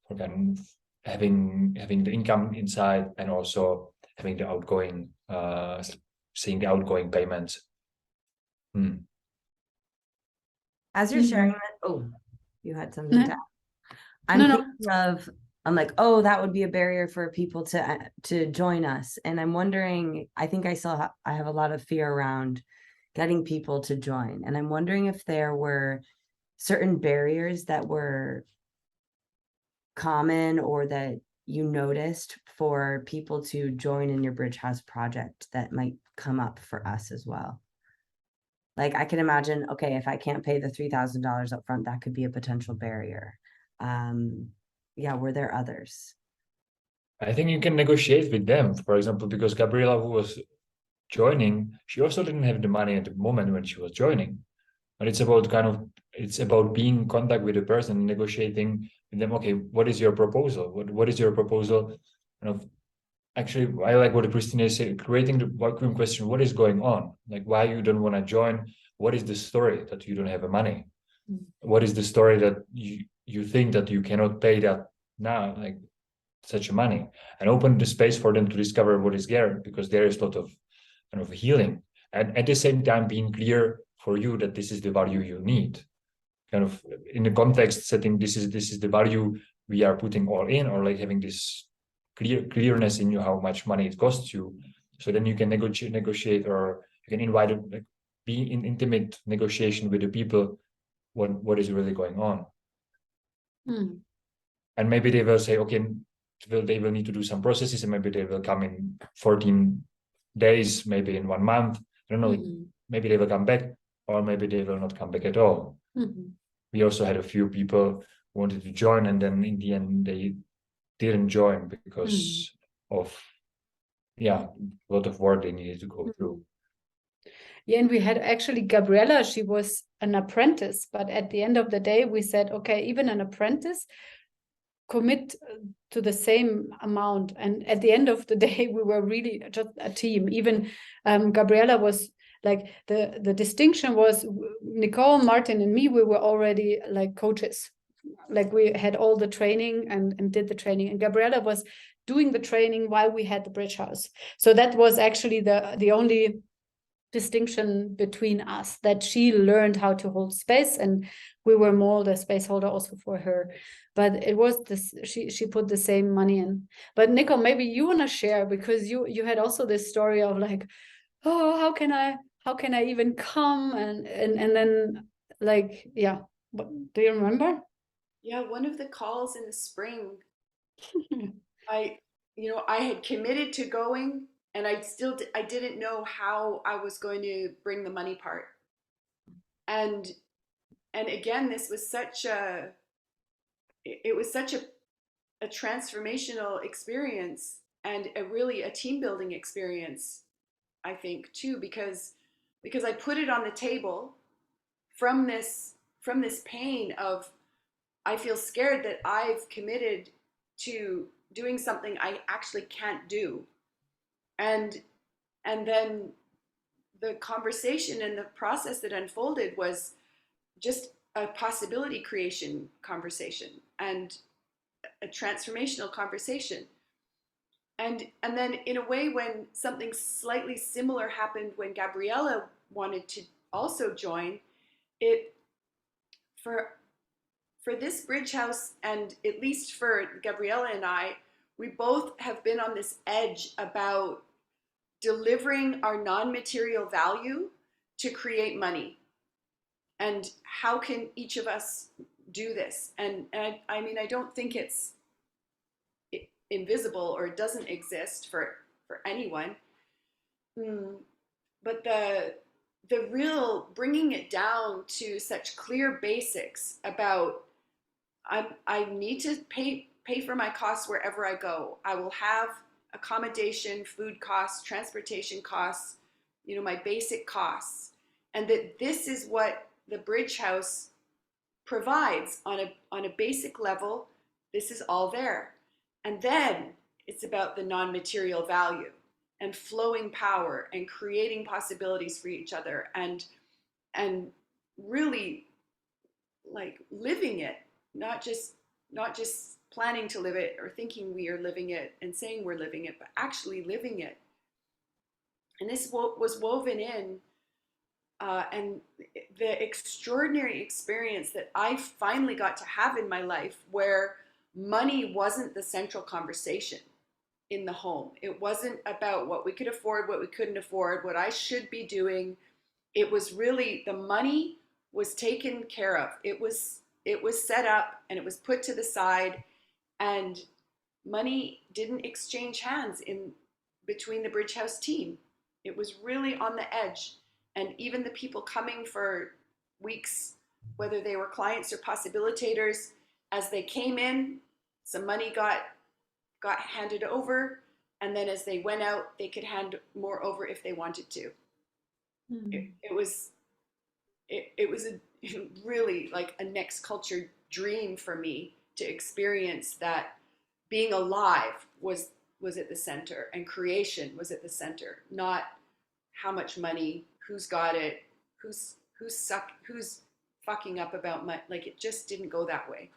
kind of having the income inside, and also having the outgoing seeing the outgoing payments. As you're sharing that, oh, you had something to add. I'm No. thinking of, I'm like, oh, that would be a barrier for people to join us. And I'm wondering, I think I have a lot of fear around getting people to join. And I'm wondering if there were certain barriers that were common or that you noticed for people to join in your Bridge House project that might come up for us as well. Like I can imagine, okay, if I can't pay the $3,000 up front, that could be a potential barrier. Yeah, were there others? I think you can negotiate with them, for example, because Gabriela, who was joining, she also didn't have the money at the moment when she was joining. But it's about being in contact with the person, negotiating with them. Okay, what is your proposal? What is your proposal? Actually, I like what Christine said, creating the vacuum question. What is going on? Like, why you don't want to join? What is the story that you don't have the money? What is the story that you think that you cannot pay that now, like such money? And open the space for them to discover what is there, because there is a lot of kind of healing. And at the same time, being clear for you that this is the value you need. Kind of in the context setting, this is the value we are putting all in, or like having this clearness in you how much money it costs you. So then you can negotiate, or you can invite, like, be in intimate negotiation with the people what is really going on. And maybe they will say, okay, they will need to do some processes, and maybe they will come in 14 days, maybe in 1 month. I don't know. Maybe they will come back, or maybe they will not come back at all. We also had a few people who wanted to join, and then in the end they didn't join because of a lot of work they needed to go through. Yeah, and we had actually Gabriela, she was an apprentice, but at the end of the day, we said, okay, even an apprentice commit to the same amount. And at the end of the day, we were really just a team. Even Gabriela was like, the distinction was Nicole, Martin, and me, we were already like coaches. Like we had all the training and did the training. And Gabriela was doing the training while we had the Bridge House. So that was actually the only distinction between us, that she learned how to hold space, and we were more the space holder also for her. But it was this, she put the same money in. But Nicole, maybe you want to share, because you had also this story of like, oh, how can I even come, and then like, yeah, do you remember? Yeah, one of the calls in the spring, I had committed to going, and I didn't know how I was going to bring the money part. And again, this was such a transformational experience, and a team building experience, I think, too, because I put it on the table from this pain of, I feel scared that I've committed to doing something I actually can't do. And then the conversation and the process that unfolded was just a possibility creation conversation and a transformational conversation. And then in a way, when something slightly similar happened when Gabriela wanted to also join, it for this Bridge House, and at least for Gabriela and I, we both have been on this edge about delivering our non-material value to create money. And how can each of us do this? And I mean, I don't think it's invisible or it doesn't exist for anyone. But the real bringing it down to such clear basics about I need to pay for my costs wherever I go. I will have accommodation, food costs, transportation costs, you know, my basic costs. And that this is what the Bridge House provides on a basic level. This is all there. And then it's about the non-material value and flowing power and creating possibilities for each other and really like living it, not just planning to live it or thinking we are living it and saying we're living it, but actually living it. And this was woven in, and the extraordinary experience that I finally got to have in my life, where money wasn't the central conversation in the home. It wasn't about what we could afford, what we couldn't afford, what I should be doing. It was really the money was taken care of. It was set up and it was put to the side, and money didn't exchange hands in between the Bridge House team. It was really on the edge. And even the people coming for weeks, whether they were clients or possibilitators, as they came in, some money got handed over, and then as they went out, they could hand more over if they wanted to. Mm-hmm. It was a really like a next culture dream for me to experience that being alive was at the center, and creation was at the center, not how much money, who's got it, who's fucking up about money. Like, it just didn't go that way.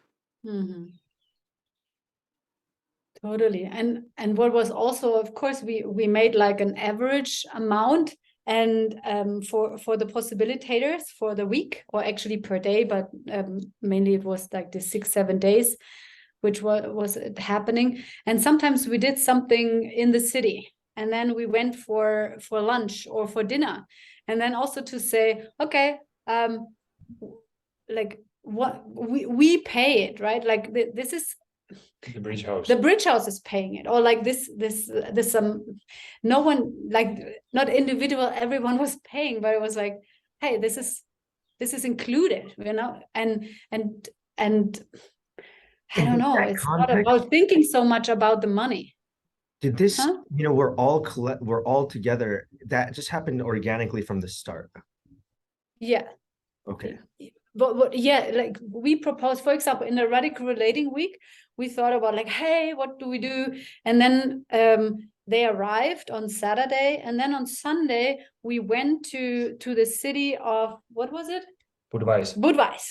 Mm-hmm. Totally. And what was also, of course, we made like an average amount, and for the possibilitators for the week, or actually per day, but mainly it was like the 6-7 days which was happening. And sometimes we did something in the city, and then we went for lunch or for dinner, and then also to say, okay, like what we pay it, right? Like this is the Bridge House. The Bridge House is paying it, or like this no one, like not individual, everyone was paying, but it was like, hey, this is included, you know, and I don't know, it's not about thinking so much about the money. Did this, you know, we're all together, that just happened organically from the start? Yeah. Okay. But yeah, like we proposed, for example, in the Radical Relating Week, we thought about like, hey, what do we do? And then they arrived on Saturday, and then on Sunday we went to the city of, what was it? Budweis,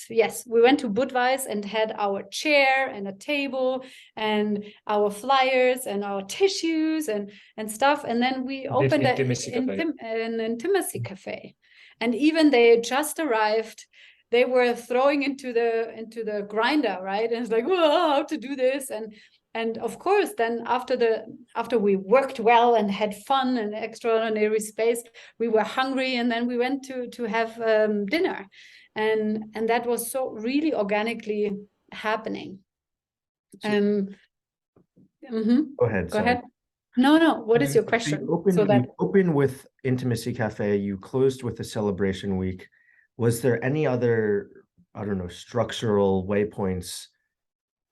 yes. We went to Budweis and had our chair and a table and our flyers and our tissues and stuff. And then we opened an intimacy cafe. And even they just arrived, they were throwing into the grinder, right? And it's like, whoa, how to do this? And of course, then after we worked well and had fun and extraordinary space, we were hungry, and then we went to have dinner. And that was so really organically happening. Go ahead. No. What is your question? You opened with Intimacy Cafe, you closed with the Celebration Week. Was there any other, I don't know, structural waypoints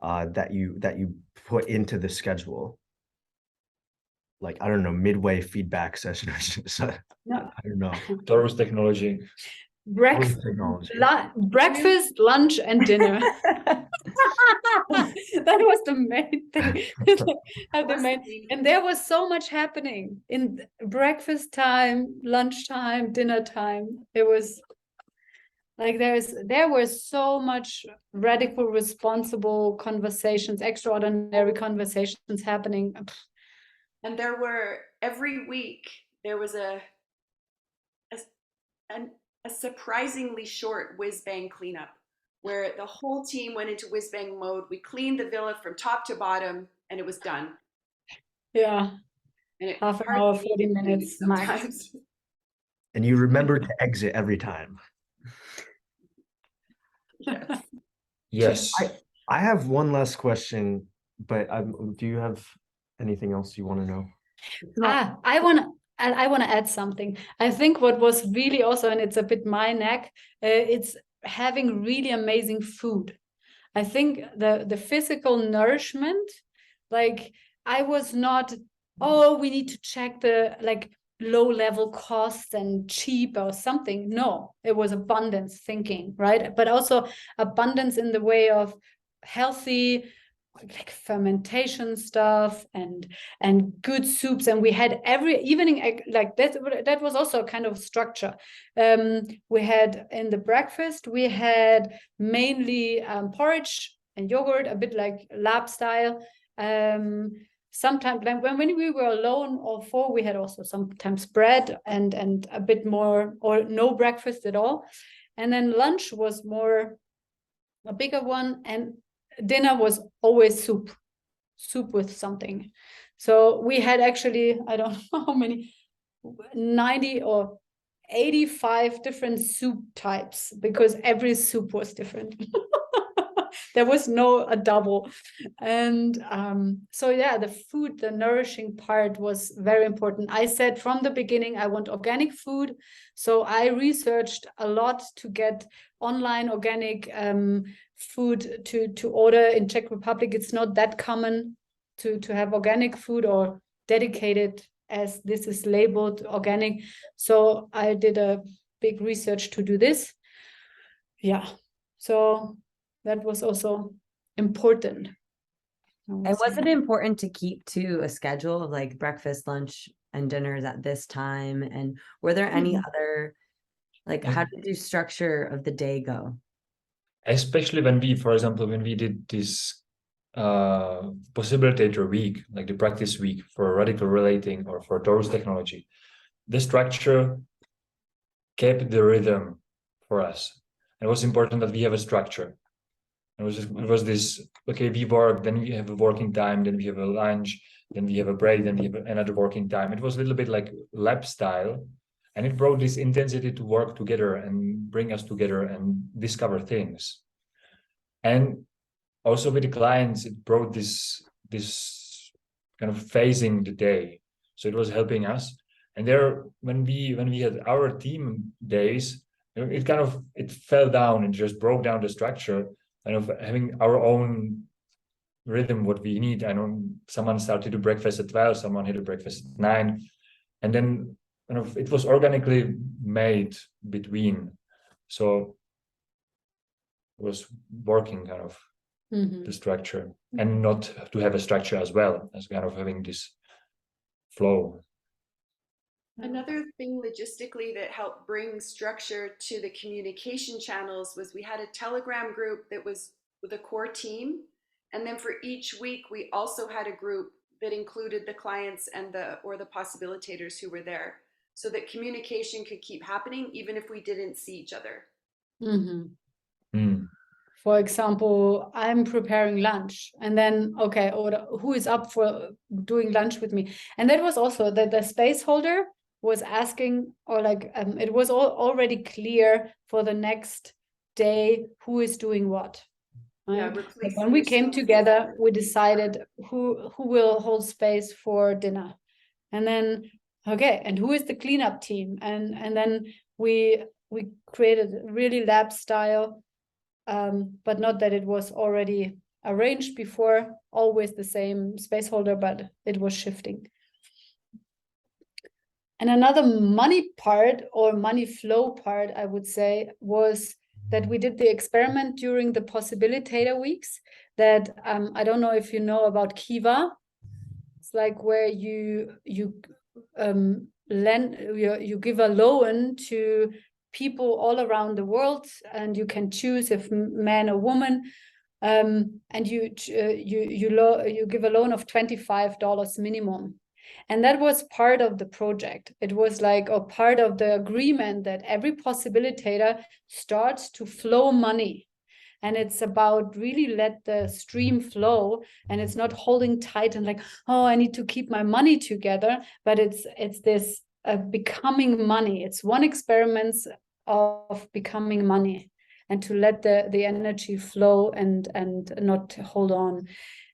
that you put into the schedule? Like, I don't know, midway feedback session or something. No. I don't know. Taurus technology. Breakfast, lunch, and dinner. That was the main thing. And there was so much happening in breakfast time, lunchtime, dinner time. It was like there was so much radical, responsible conversations, extraordinary conversations happening. And there were, every week there was a surprisingly short whiz-bang cleanup, where the whole team went into whiz-bang mode. We cleaned the villa from top to bottom, and it was done. Yeah. And it half an hour, 40 minutes max. And you remember to exit every time. Yes. Yes. I have one last question, but do you have anything else you want to know? I want to add something. I think what was really also, and it's a bit my neck, it's having really amazing food. I think the physical nourishment, like I was not, oh, we need to check the like low level costs and cheap or something. No, it was abundance thinking, right? But also abundance in the way of healthy, like fermentation stuff and good soups. And we had every evening, like that was also kind of structure. We had in the breakfast, we had mainly porridge and yogurt, a bit like lab style. Sometimes like when we were alone or four, we had also sometimes bread and a bit more or no breakfast at all. And then lunch was more a bigger one, and dinner was always soup with something. So we had actually, I don't know how many, 90 or 85 different soup types, because every soup was different. There was a double. And so yeah, the food, the nourishing part was very important. I said from the beginning, I want organic food. So I researched a lot to get online organic food to order. In Czech Republic, it's not that common to have organic food or dedicated as this is labeled organic. So I did a big research to do this. Yeah. So that was also important. And was it important to keep to a schedule of like breakfast, lunch, and dinners at this time? And were there any other, like, how did your structure of the day go? Especially when we, for example, when we did this possibilitator week, like the practice week for radical relating or for Torus technology, the structure kept the rhythm for us. It was important that we have a structure. It was this, okay, we work, then we have a working time, then we have a lunch, then we have a break, then we have another working time. It was a little bit like lab style, and it brought this intensity to work together and bring us together and discover things. And also with the clients, it brought this kind of phasing the day. So it was helping us. And there, when we had our team days, it fell down and just broke down the structure. Kind of having our own rhythm, what we need. I know someone started to breakfast at 12, someone had a breakfast at 9, and then kind of it was organically made between. So it was working kind of the structure, and not to have a structure as well as kind of having this flow. Another thing logistically that helped bring structure to the communication channels was we had a Telegram group that was the core team. And then for each week, we also had a group that included the clients and the possibilitators who were there, so that communication could keep happening even if we didn't see each other. For example, I'm preparing lunch, and then, okay, who is up for doing lunch with me? And that was also the space holder was asking, or like it was already clear for the next day who is doing what. Right? Yeah, when we came together, we decided who will hold space for dinner, and then okay, and who is the cleanup team, and then we created really lab style, but not that it was already arranged before, always the same space holder, but it was shifting. And another money part or money flow part, I would say, was that we did the experiment during the possibilitator weeks that I don't know if you know about Kiva. It's like where you give a loan to people all around the world, and you can choose if man or woman, and you give a loan of $25 minimum. And that was part of the project. It was like a part of the agreement that every possibilitator starts to flow money. And it's about really let the stream flow, and it's not holding tight and like, oh, I need to keep my money together. But it's this becoming money. It's one experiment of becoming money, and to let the energy flow and not hold on.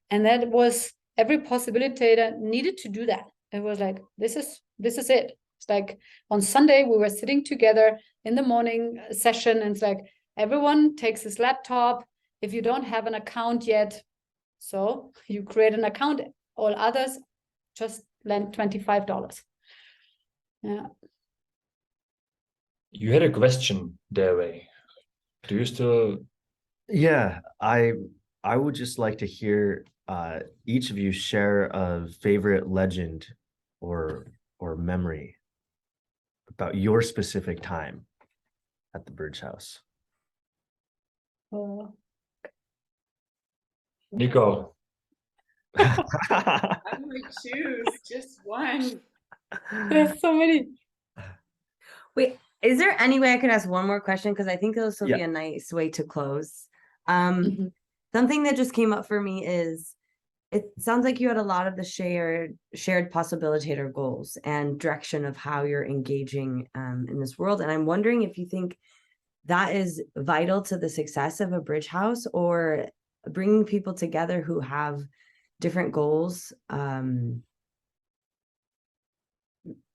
And that was, every possibilitator needed to do that. It was like, this is it. It's like on Sunday we were sitting together in the morning session, and it's like everyone takes his laptop. If you don't have an account yet, so you create an account. All others just lend $25. Yeah. You had a question there, Ray. Do you still? Yeah, I would just like to hear each of you share a favorite legend or memory about your specific time at the Bridge House. Nicole. I might choose just one. There's so many. Wait, is there any way I could ask one more question? Because I think this will be Yeah. a nice way to close. Something that just came up for me is, it sounds like you had a lot of the shared possibilitator goals and direction of how you're engaging in this world. And I'm wondering if you think that is vital to the success of a Bridge House, or bringing people together who have different goals.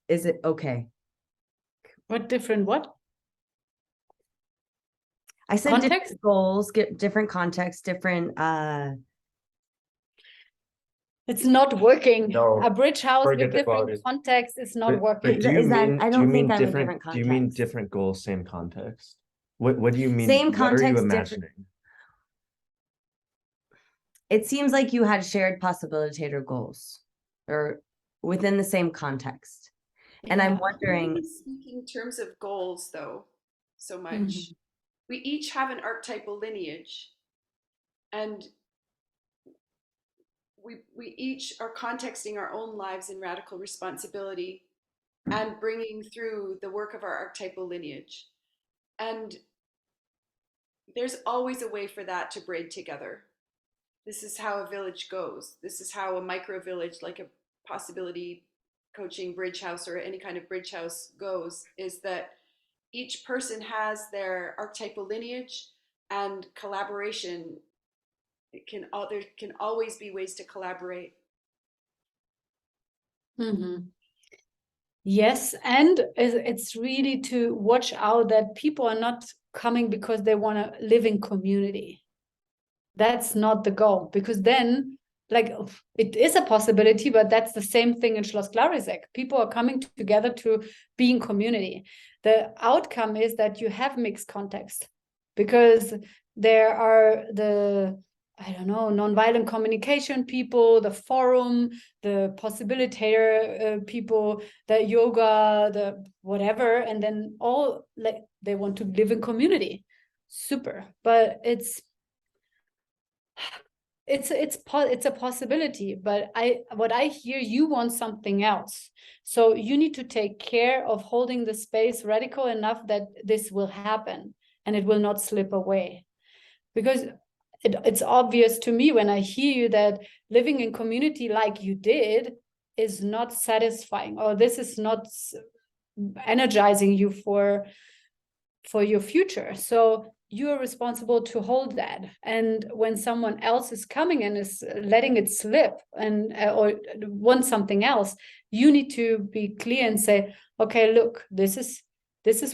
Is it okay? What different what? I said Context? different goals, get different context, different It's not working. No, A Bridge House with forget about different it. context is not working. But do you Is that- mean I do don't you mean think I'm a different different do you mean context. different goals, same context? What do you mean? Same What are you context, imagining? it seems like you had shared possibilitator goals, or within the same context. And I'm Yeah. wondering, Really speaking in terms of goals, though, so much. Mhm. We each have an archetypal lineage, and we each are contexting our own lives in radical responsibility and bringing through the work of our archetypal lineage. And there's always a way for that to braid together. This is how a village goes. This is how a micro village, like a possibility coaching Bridge House or any kind of Bridge House goes, is that each person has their archetypal lineage, and collaboration, there can always be ways to collaborate. Yes, and it's really to watch out that people are not coming because they want to live in community. That's not the goal, because then, like, it is a possibility, but that's the same thing in Schloss Klarisek. People are coming together to be in community. The outcome is that you have mixed context, because there are the, I don't know, nonviolent communication people, the forum, the possibilitator people, the yoga, the whatever, and then all, like, they want to live in community. Super, but it's a possibility, but what I hear, you want something else. So you need to take care of holding the space radical enough that this will happen and it will not slip away. Because it's obvious to me when I hear you that living in community like you did is not satisfying, or this is not energizing you for your future. So you are responsible to hold that. And when someone else is coming and is letting it slip and or wants something else, you need to be clear and say, okay, look, this is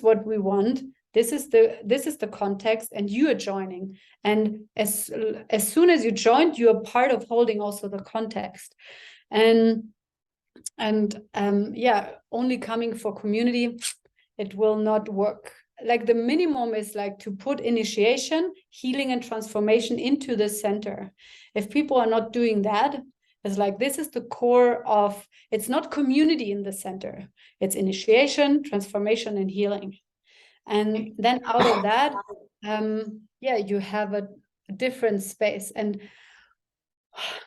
what we want. This is the context, and you are joining. And as soon as you joined, you are part of holding also the context. And only coming for community, it will not work. Like, the minimum is like to put initiation, healing, and transformation into the center. If people are not doing that, it's like, this is the core of, it's not community in the center. It's initiation, transformation, and healing. And then out of that, you have a different space. And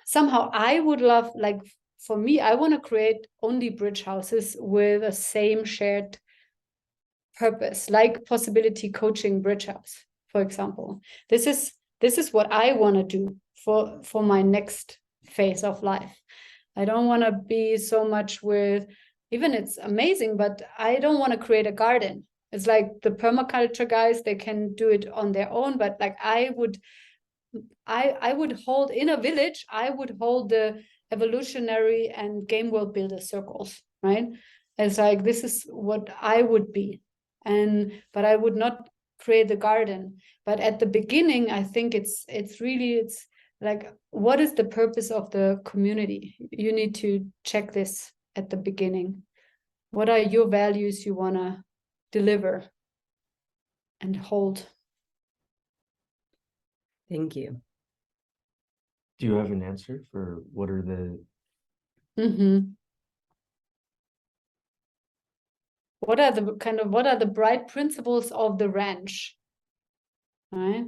somehow I would love, like, for me, I want to create only Bridge Houses with the same shared purpose, like possibility coaching Bridge House, for example. This is what I want to do for my next phase of life. I don't want to be so much with even it's amazing, but I don't want to create a garden. It's like the permaculture guys, they can do it on their own, but like I would hold in a village, I would hold the evolutionary and game world builder circles, right? It's like, this is what I would be. But I would not create the garden. But at the beginning, I think it's like, what is the purpose of the community? You need to check this at the beginning. What are your values you want to deliver and hold? Thank you. Do you have an answer for what are the What are the bright principles of the ranch, right?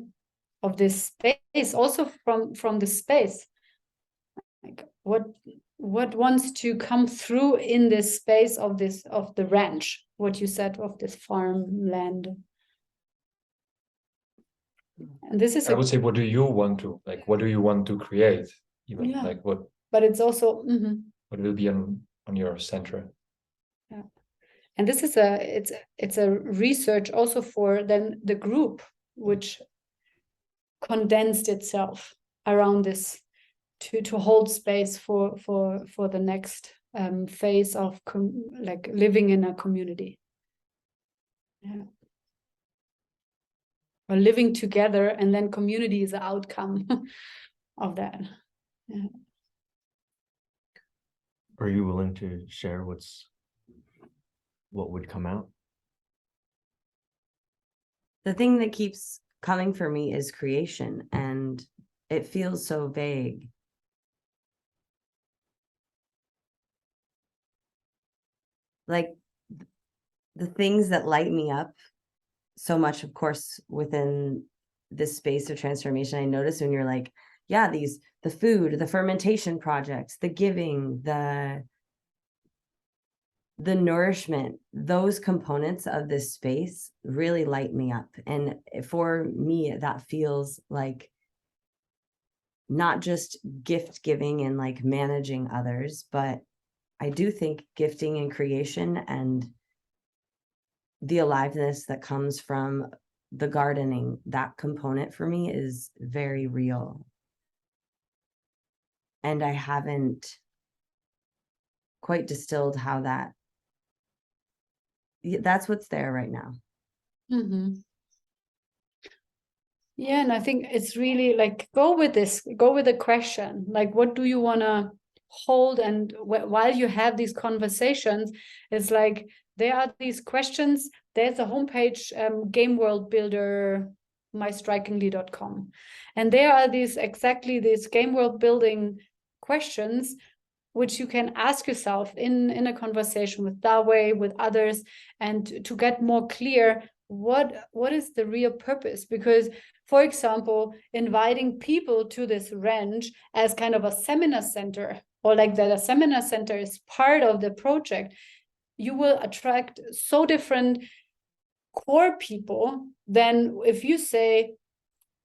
Of this space, also from the space. Like what wants to come through in this space of the ranch, what you said, of this farmland. And this is I would say, what do you want to, like, what do you want to create? Even Yeah. like what But it's also what will be on your center? Yeah. And this is it's a research also for then the group, which condensed itself around this to hold space for the next phase of like living in a community. Yeah. Or living together, and then community is the outcome of that. Yeah. Are you willing to share what would come out? The thing that keeps coming for me is creation, and it feels so vague. Like the things that light me up so much, of course, within this space of transformation, I notice when you're like, yeah, the food, the fermentation projects, the giving, the nourishment, those components of this space really light me up. And for me, that feels like not just gift giving and like managing others, but I do think gifting and creation and the aliveness that comes from the gardening, that component for me is very real. And I haven't quite distilled how that's what's there right now. Yeah, and I think it's really like, go with the question, like, what do you want to hold? And while you have these conversations, it's like, there are these questions. There's a homepage, Game World Builder, mystrikingly.com. And there are these game world building questions, which you can ask yourself in a conversation with Dawei, with others, and to get more clear, what is the real purpose? Because, for example, inviting people to this ranch as kind of a seminar center, or like that a seminar center is part of the project, you will attract so different core people than if you say,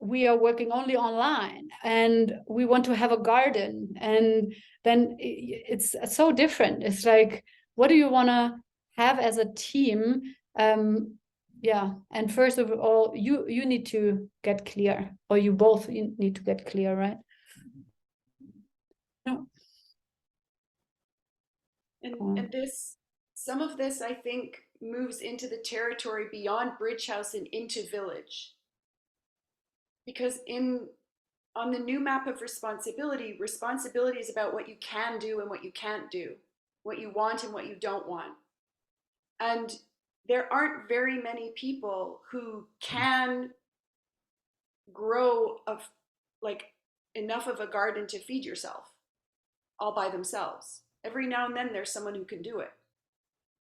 we are working only online and we want to have a garden, and then it's so different. It's like, what do you want to have as a team? And first of all, you need to get clear, or you both need to get clear, right? No. And some of this, I think, moves into the territory beyond Bridge House and into Village. Because on the new map of responsibility is about what you can do and what you can't do, what you want and what you don't want. And there aren't very many people who can grow enough of a garden to feed yourself all by themselves. Every now and then there's someone who can do it.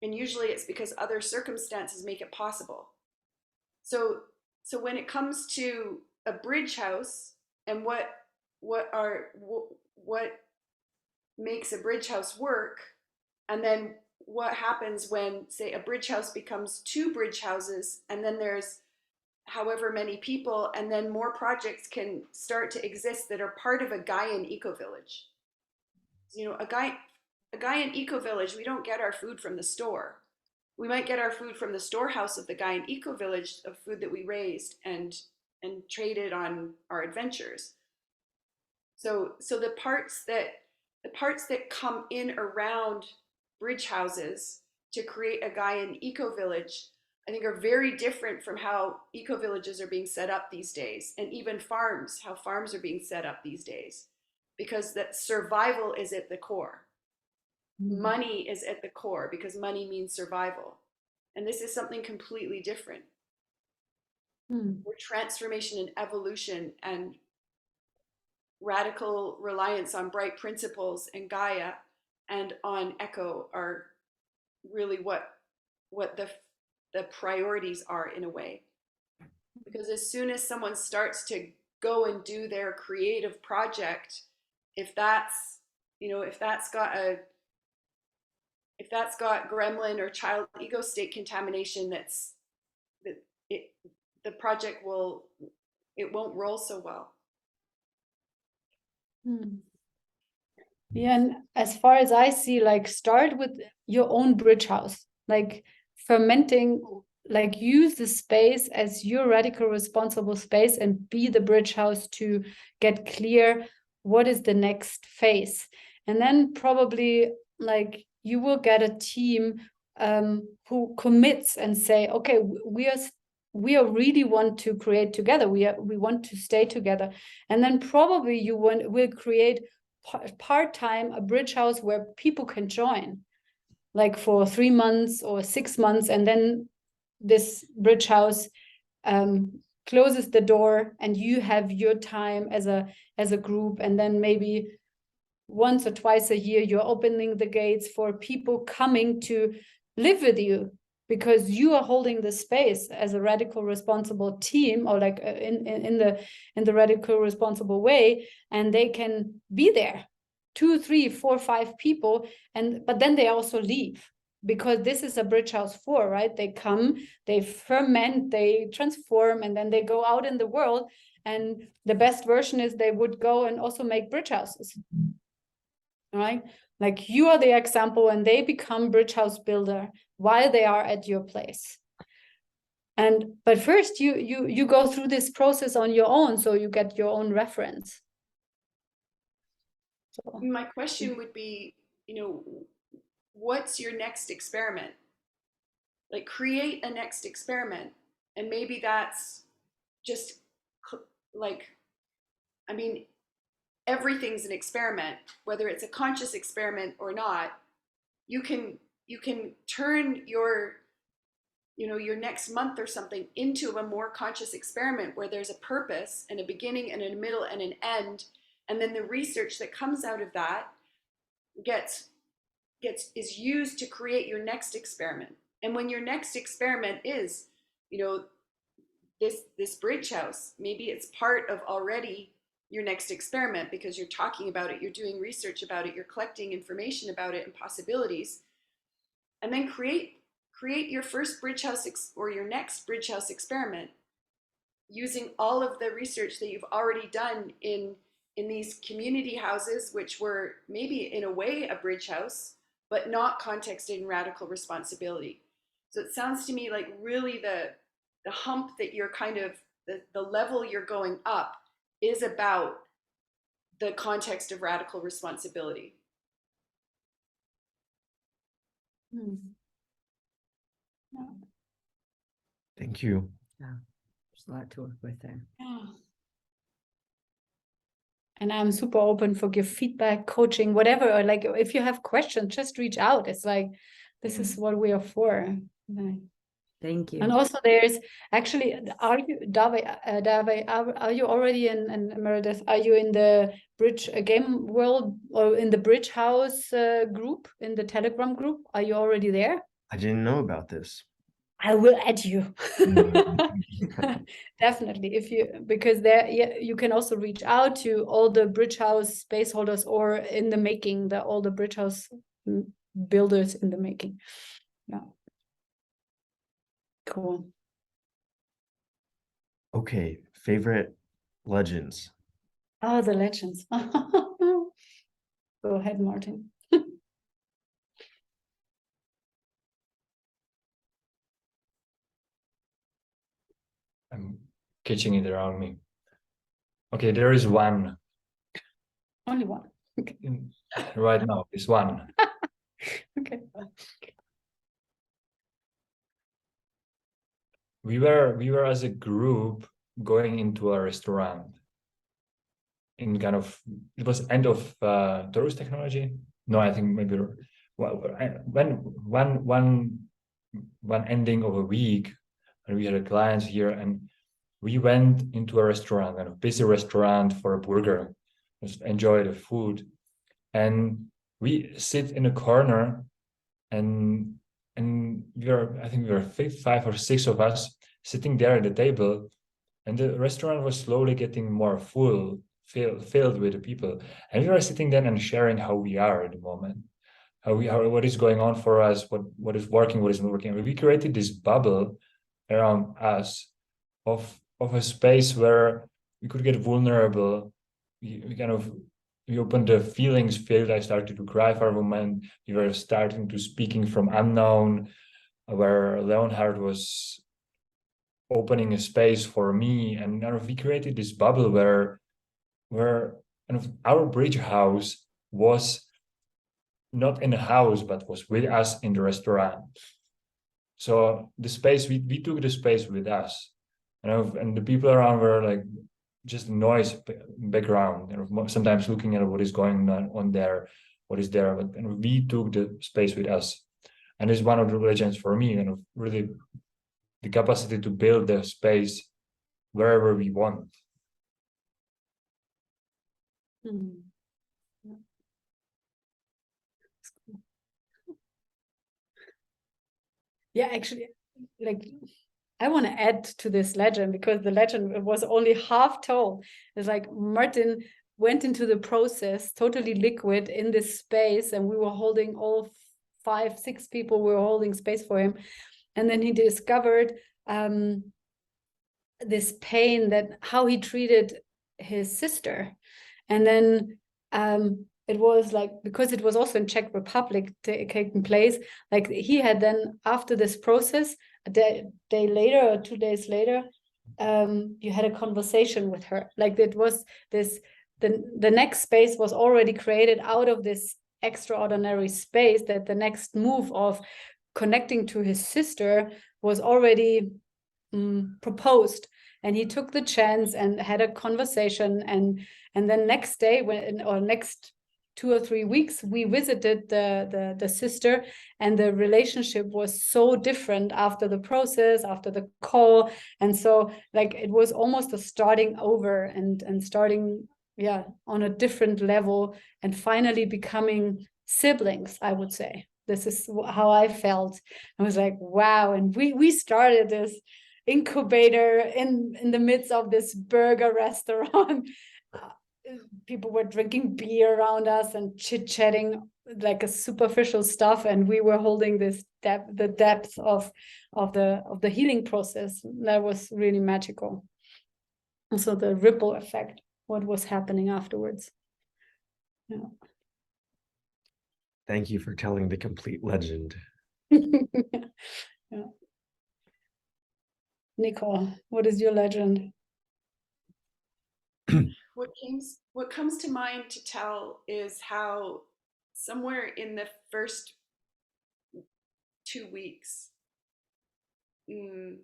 And usually it's because other circumstances make it possible. So when it comes to a bridge house and what makes a bridge house work, and then what happens when, say, a bridge house becomes 2 bridge houses, and then there's however many people, and then more projects can start to exist that are part of a Gaian eco-village. You know, a Gaian eco-village, we don't get our food from the store. We might get our food from the storehouse of the Gaian eco-village of food that we raised and traded on our adventures. So the parts that come in around bridge houses to create a Gaian eco-village, I think, are very different from how eco-villages are being set up these days, and even farms, how farms are being set up these days, because that survival is at the core. Money is at the core because money means survival. And this is something completely different. Where transformation and evolution and radical reliance on bright principles and Gaia and on echo are really what the priorities are, in a way. Because as soon as someone starts to go and do their creative project, if that's got gremlin or child ego state contamination, the project won't roll so well. Yeah, and as far as I see, like, start with your own bridge house, like fermenting, like use the space as your radical responsible space and be the bridge house to get clear what is the next phase. And then probably like you will get a team who commits and say, okay, we really want to create together. We want to stay together. And then probably will create part-time a bridge house where people can join, like for 3 months or 6 months, and then this bridge house closes the door and you have your time as a group, and then maybe once or twice a year you're opening the gates for people coming to live with you, because you are holding the space as a radical responsible team, or like in the radical responsible way, and they can be there 2, 3, 4, 5 people, but then they also leave, because this is a bridge house for, right? They come, they ferment, they transform, and then they go out in the world, and the best version is they would go and also make bridge houses, right? Like you are the example, and they become bridge house builder while they are at your place. But first you go through this process on your own, so you get your own reference. So my question would be, what's your next experiment? Like, create a next experiment. And maybe that's just like, I mean, everything's an experiment, whether it's a conscious experiment or not. You can turn your next month or something into a more conscious experiment where there's a purpose and a beginning and a middle and an end, and then the research that comes out of that is used to create your next experiment. And when your next experiment is, this bridge house, maybe it's part of already your next experiment, because you're talking about it, you're doing research about it, you're collecting information about it and possibilities, and then create your first bridge house or your next bridge house experiment using all of the research that you've already done in these community houses, which were maybe in a way a bridge house, but not contexted in radical responsibility. So it sounds to me like really the hump that you're kind of, the level you're going up is about the context of radical responsibility. Thank you. Yeah, there's a lot to work with there. yeah. And I'm super open for give feedback, coaching, whatever. Or like if you have questions, just reach out. It's like, this is what we are for. Thank you. And also there's actually, are you, Dave, are you already in Meredith, are you in the bridge game world, or in the bridge house group, in the Telegram group? Are you already there? I didn't know about this. I will add you. Definitely, because there, yeah, you can also reach out to all the bridge house space holders, or in the making, all the bridge house builders in the making. Yeah. Cool. Okay, favorite legends. Oh, the legends. Go ahead, Martin. catching it around me. Okay, there is one. Only one. Okay. Right now, this one. Okay. We were as a group going into a restaurant in kind of, it was end of tourist technology. No, I think maybe one ending of a week, and we had clients here, and we went into a restaurant, kind of busy restaurant, for a burger, just enjoy the food, and we sit in a corner, and I think we were 5 or 6 of us sitting there at the table, and the restaurant was slowly getting more filled with the people, and we were sitting there and sharing how we are at the moment, what is going on for us, what is working, what is not working. We created this bubble around us of a space where we could get vulnerable. We opened the feelings field. I started to cry for a moment. We were starting to speaking from unknown, where Leonhard was opening a space for me, and we created this bubble where our bridge house was not in a house, but was with us in the restaurant. So the space, we took the space with us, and the people around were like just noise background, sometimes looking at what is going on there, what is there, and we took the space with us. And it's one of the legends for me, really the capacity to build the space wherever we want. Mm. Yeah, actually, like, I want to add to this legend, because the legend was only half told. It's like Martin went into the process totally liquid in this space, and we were holding all 5, 6 people, we were holding space for him. And then he discovered this pain, that how he treated his sister. And then it was like, because it was also in Czech Republic taking place, like he had then, after this process, a day later or 2 days later, you had a conversation with her. Like it was this, the next space was already created out of this extraordinary space, that the next move of connecting to his sister was already proposed. And he took the chance and had a conversation, and then next day, or next 2 or 3 weeks, we visited the sister, and the relationship was so different after the process, after the call. And so like it was almost a starting over, and starting on a different level, and finally becoming siblings, I would say. This is how I felt. I was like, wow. And we started this incubator in the midst of this burger restaurant. People were drinking beer around us and chit-chatting like a superficial stuff, and we were holding this the depth of the healing process. That was really magical. Also the ripple effect, what was happening afterwards. Yeah. Thank you for telling the complete legend. Yeah. Nicole, what is your legend? What comes to mind to tell is how somewhere in the first 2 weeks, 2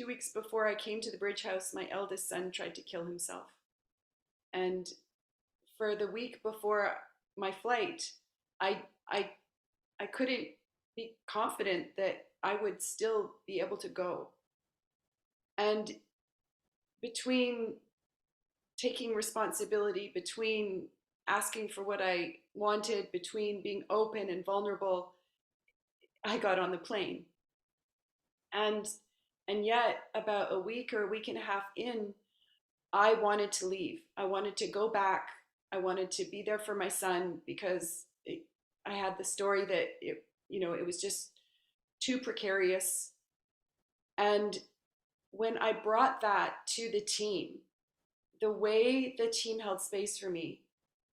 weeks before I came to the Bridge House, my eldest son tried to kill himself. And for the week before my flight, I couldn't be confident that I would still be able to go. And between taking responsibility, between asking for what I wanted, between being open and vulnerable, I got on the plane. And yet about a week or a week and a half in, I wanted to leave. I wanted to go back. I wanted to be there for my son, because I had the story that it was just too precarious. And when I brought that to the team, the way the team held space for me,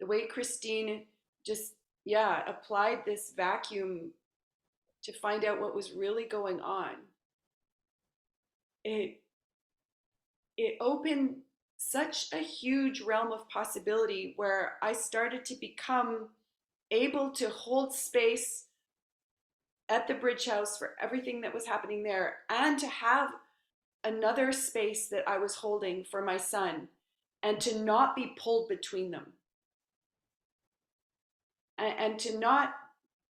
the way Christine just, applied this vacuum to find out what was really going on, it it opened such a huge realm of possibility where I started to become able to hold space at the Bridge House for everything that was happening there, and to have another space that I was holding for my son, and to not be pulled between them, and to not,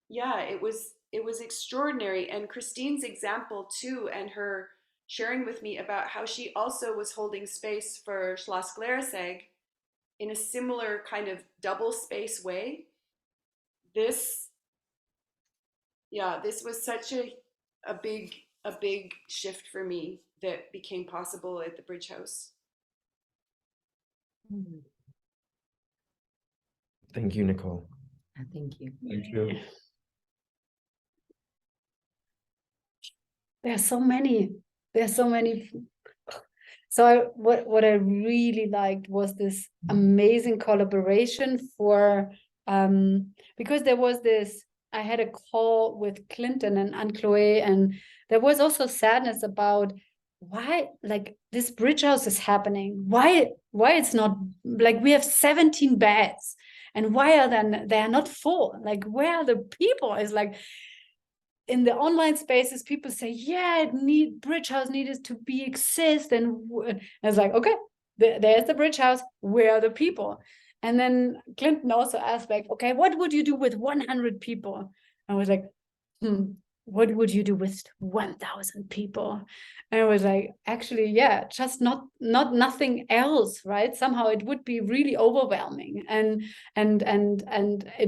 yeah, it was extraordinary. And Christine's example too, and her sharing with me about how she also was holding space for Schloss Glerisegg in a similar kind of double space way. This, yeah, this was such a big shift for me that became possible at the Bridge House. Thank you, Nicole. Thank you. Thank you. There's so many. There's so many. So what I really liked was this amazing collaboration for because there was this, I had a call with Clinton and Anne-Chloé, and there was also sadness about why like this Bridge House is happening. Why it's not like we have 17 beds, and why are they are not full? Like where are the people? It's like in the online spaces, people say, yeah, Bridge House needed to be exist. And it's like, okay, there's the Bridge House. Where are the people? And then Clinton also asked, like, okay, what would you do with 100 people? I was like, what would you do with 1,000 people? And I was like, actually, yeah, just not nothing else, right? Somehow it would be really overwhelming. And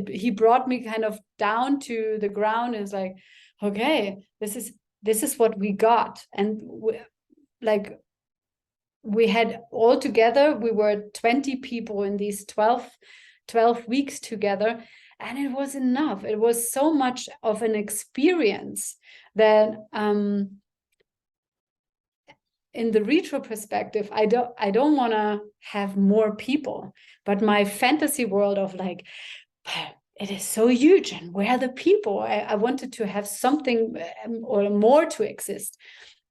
he brought me kind of down to the ground. And it's like, okay, this is what we got. And we had all together, we were 20 people in these 12 weeks together, and it was enough. It was so much of an experience that in the retro perspective, I don't want to have more people, but my fantasy world of like, it is so huge, and where are the people? I wanted to have something or more to exist.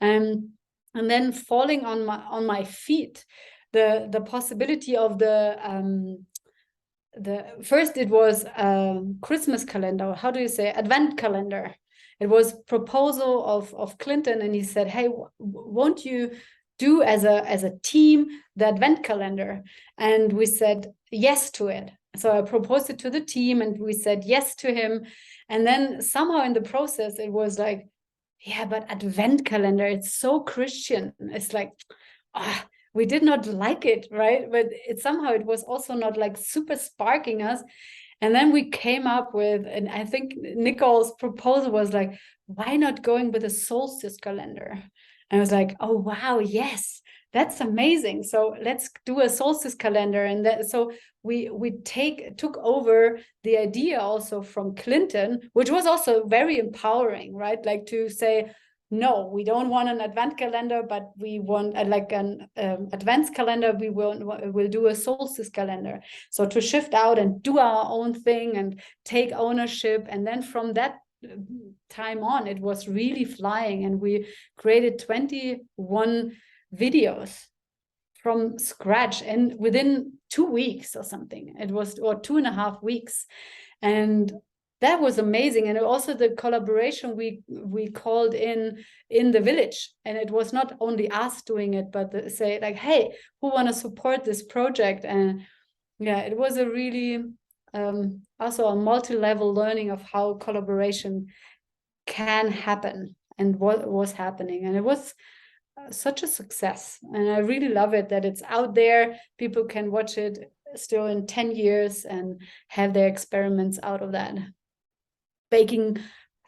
And then falling on my feet, the possibility of the first, it was Christmas calendar. How do you say advent calendar? It was proposal of Clinton, and he said, hey, won't you do as a team the advent calendar? And we said yes to it. So I proposed it to the team, and we said yes to him. And then somehow in the process, it was like, yeah, but advent calendar, it's so Christian. It's like, we did not like it, right? But it was also not like super sparking us. And then we came up with, and I think Nicole's proposal was like, why not going with a solstice calendar? And I was like, oh, wow, yes, that's amazing. So let's do a solstice calendar. And so we took over the idea also from Clinton, which was also very empowering, right? Like to say, no, we don't want an advent calendar, but we want like an advent calendar. We'll do a solstice calendar. So to shift out and do our own thing and take ownership. And then from that time on, it was really flying, and we created 21 videos from scratch, and within 2 weeks or something, it was, or 2.5 weeks. And that was amazing. And also the collaboration we called in the village, and it was not only us doing it, but say like, hey, who want to support this project? And yeah, it was a really also a multi-level learning of how collaboration can happen and what was happening. And it was such a success, and I really love it that it's out there. People can watch it still in 10 years and have their experiments out of that. Baking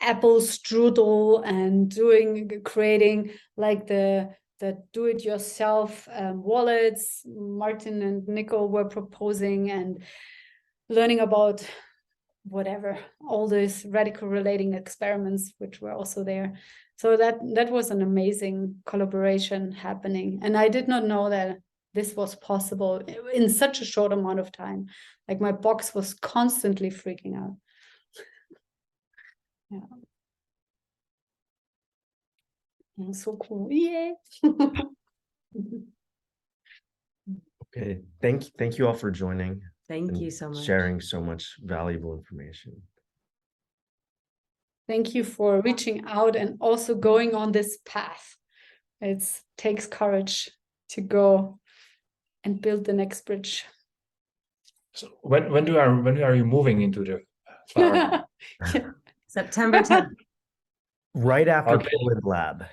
apple strudel and creating like the do-it-yourself wallets Martin and Nicole were proposing, and learning about whatever, all these radical relating experiments which were also there. So that was an amazing collaboration happening. And I did not know that this was possible in such a short amount of time. Like my box was constantly freaking out. Yeah. So cool. Yeah. Okay. Thank you all for joining. Thank and you so much. sharing so much valuable information. Thank you for reaching out and also going on this path. It takes courage to go and build the next bridge. So when are you moving into the flower? September 10th. Right after Okay. Poland Lab.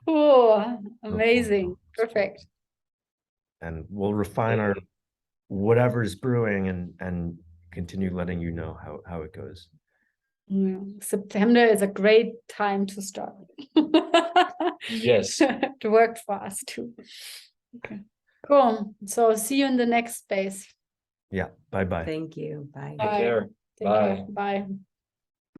Oh, amazing. Perfect. And we'll refine our whatever's brewing and continue letting you know how it goes. Yeah. September is a great time to start. Yes. To work for us too. Okay. Cool. So see you in the next space. Yeah. Bye-bye. Thank you. Bye. Take care. Take Bye. care. Bye.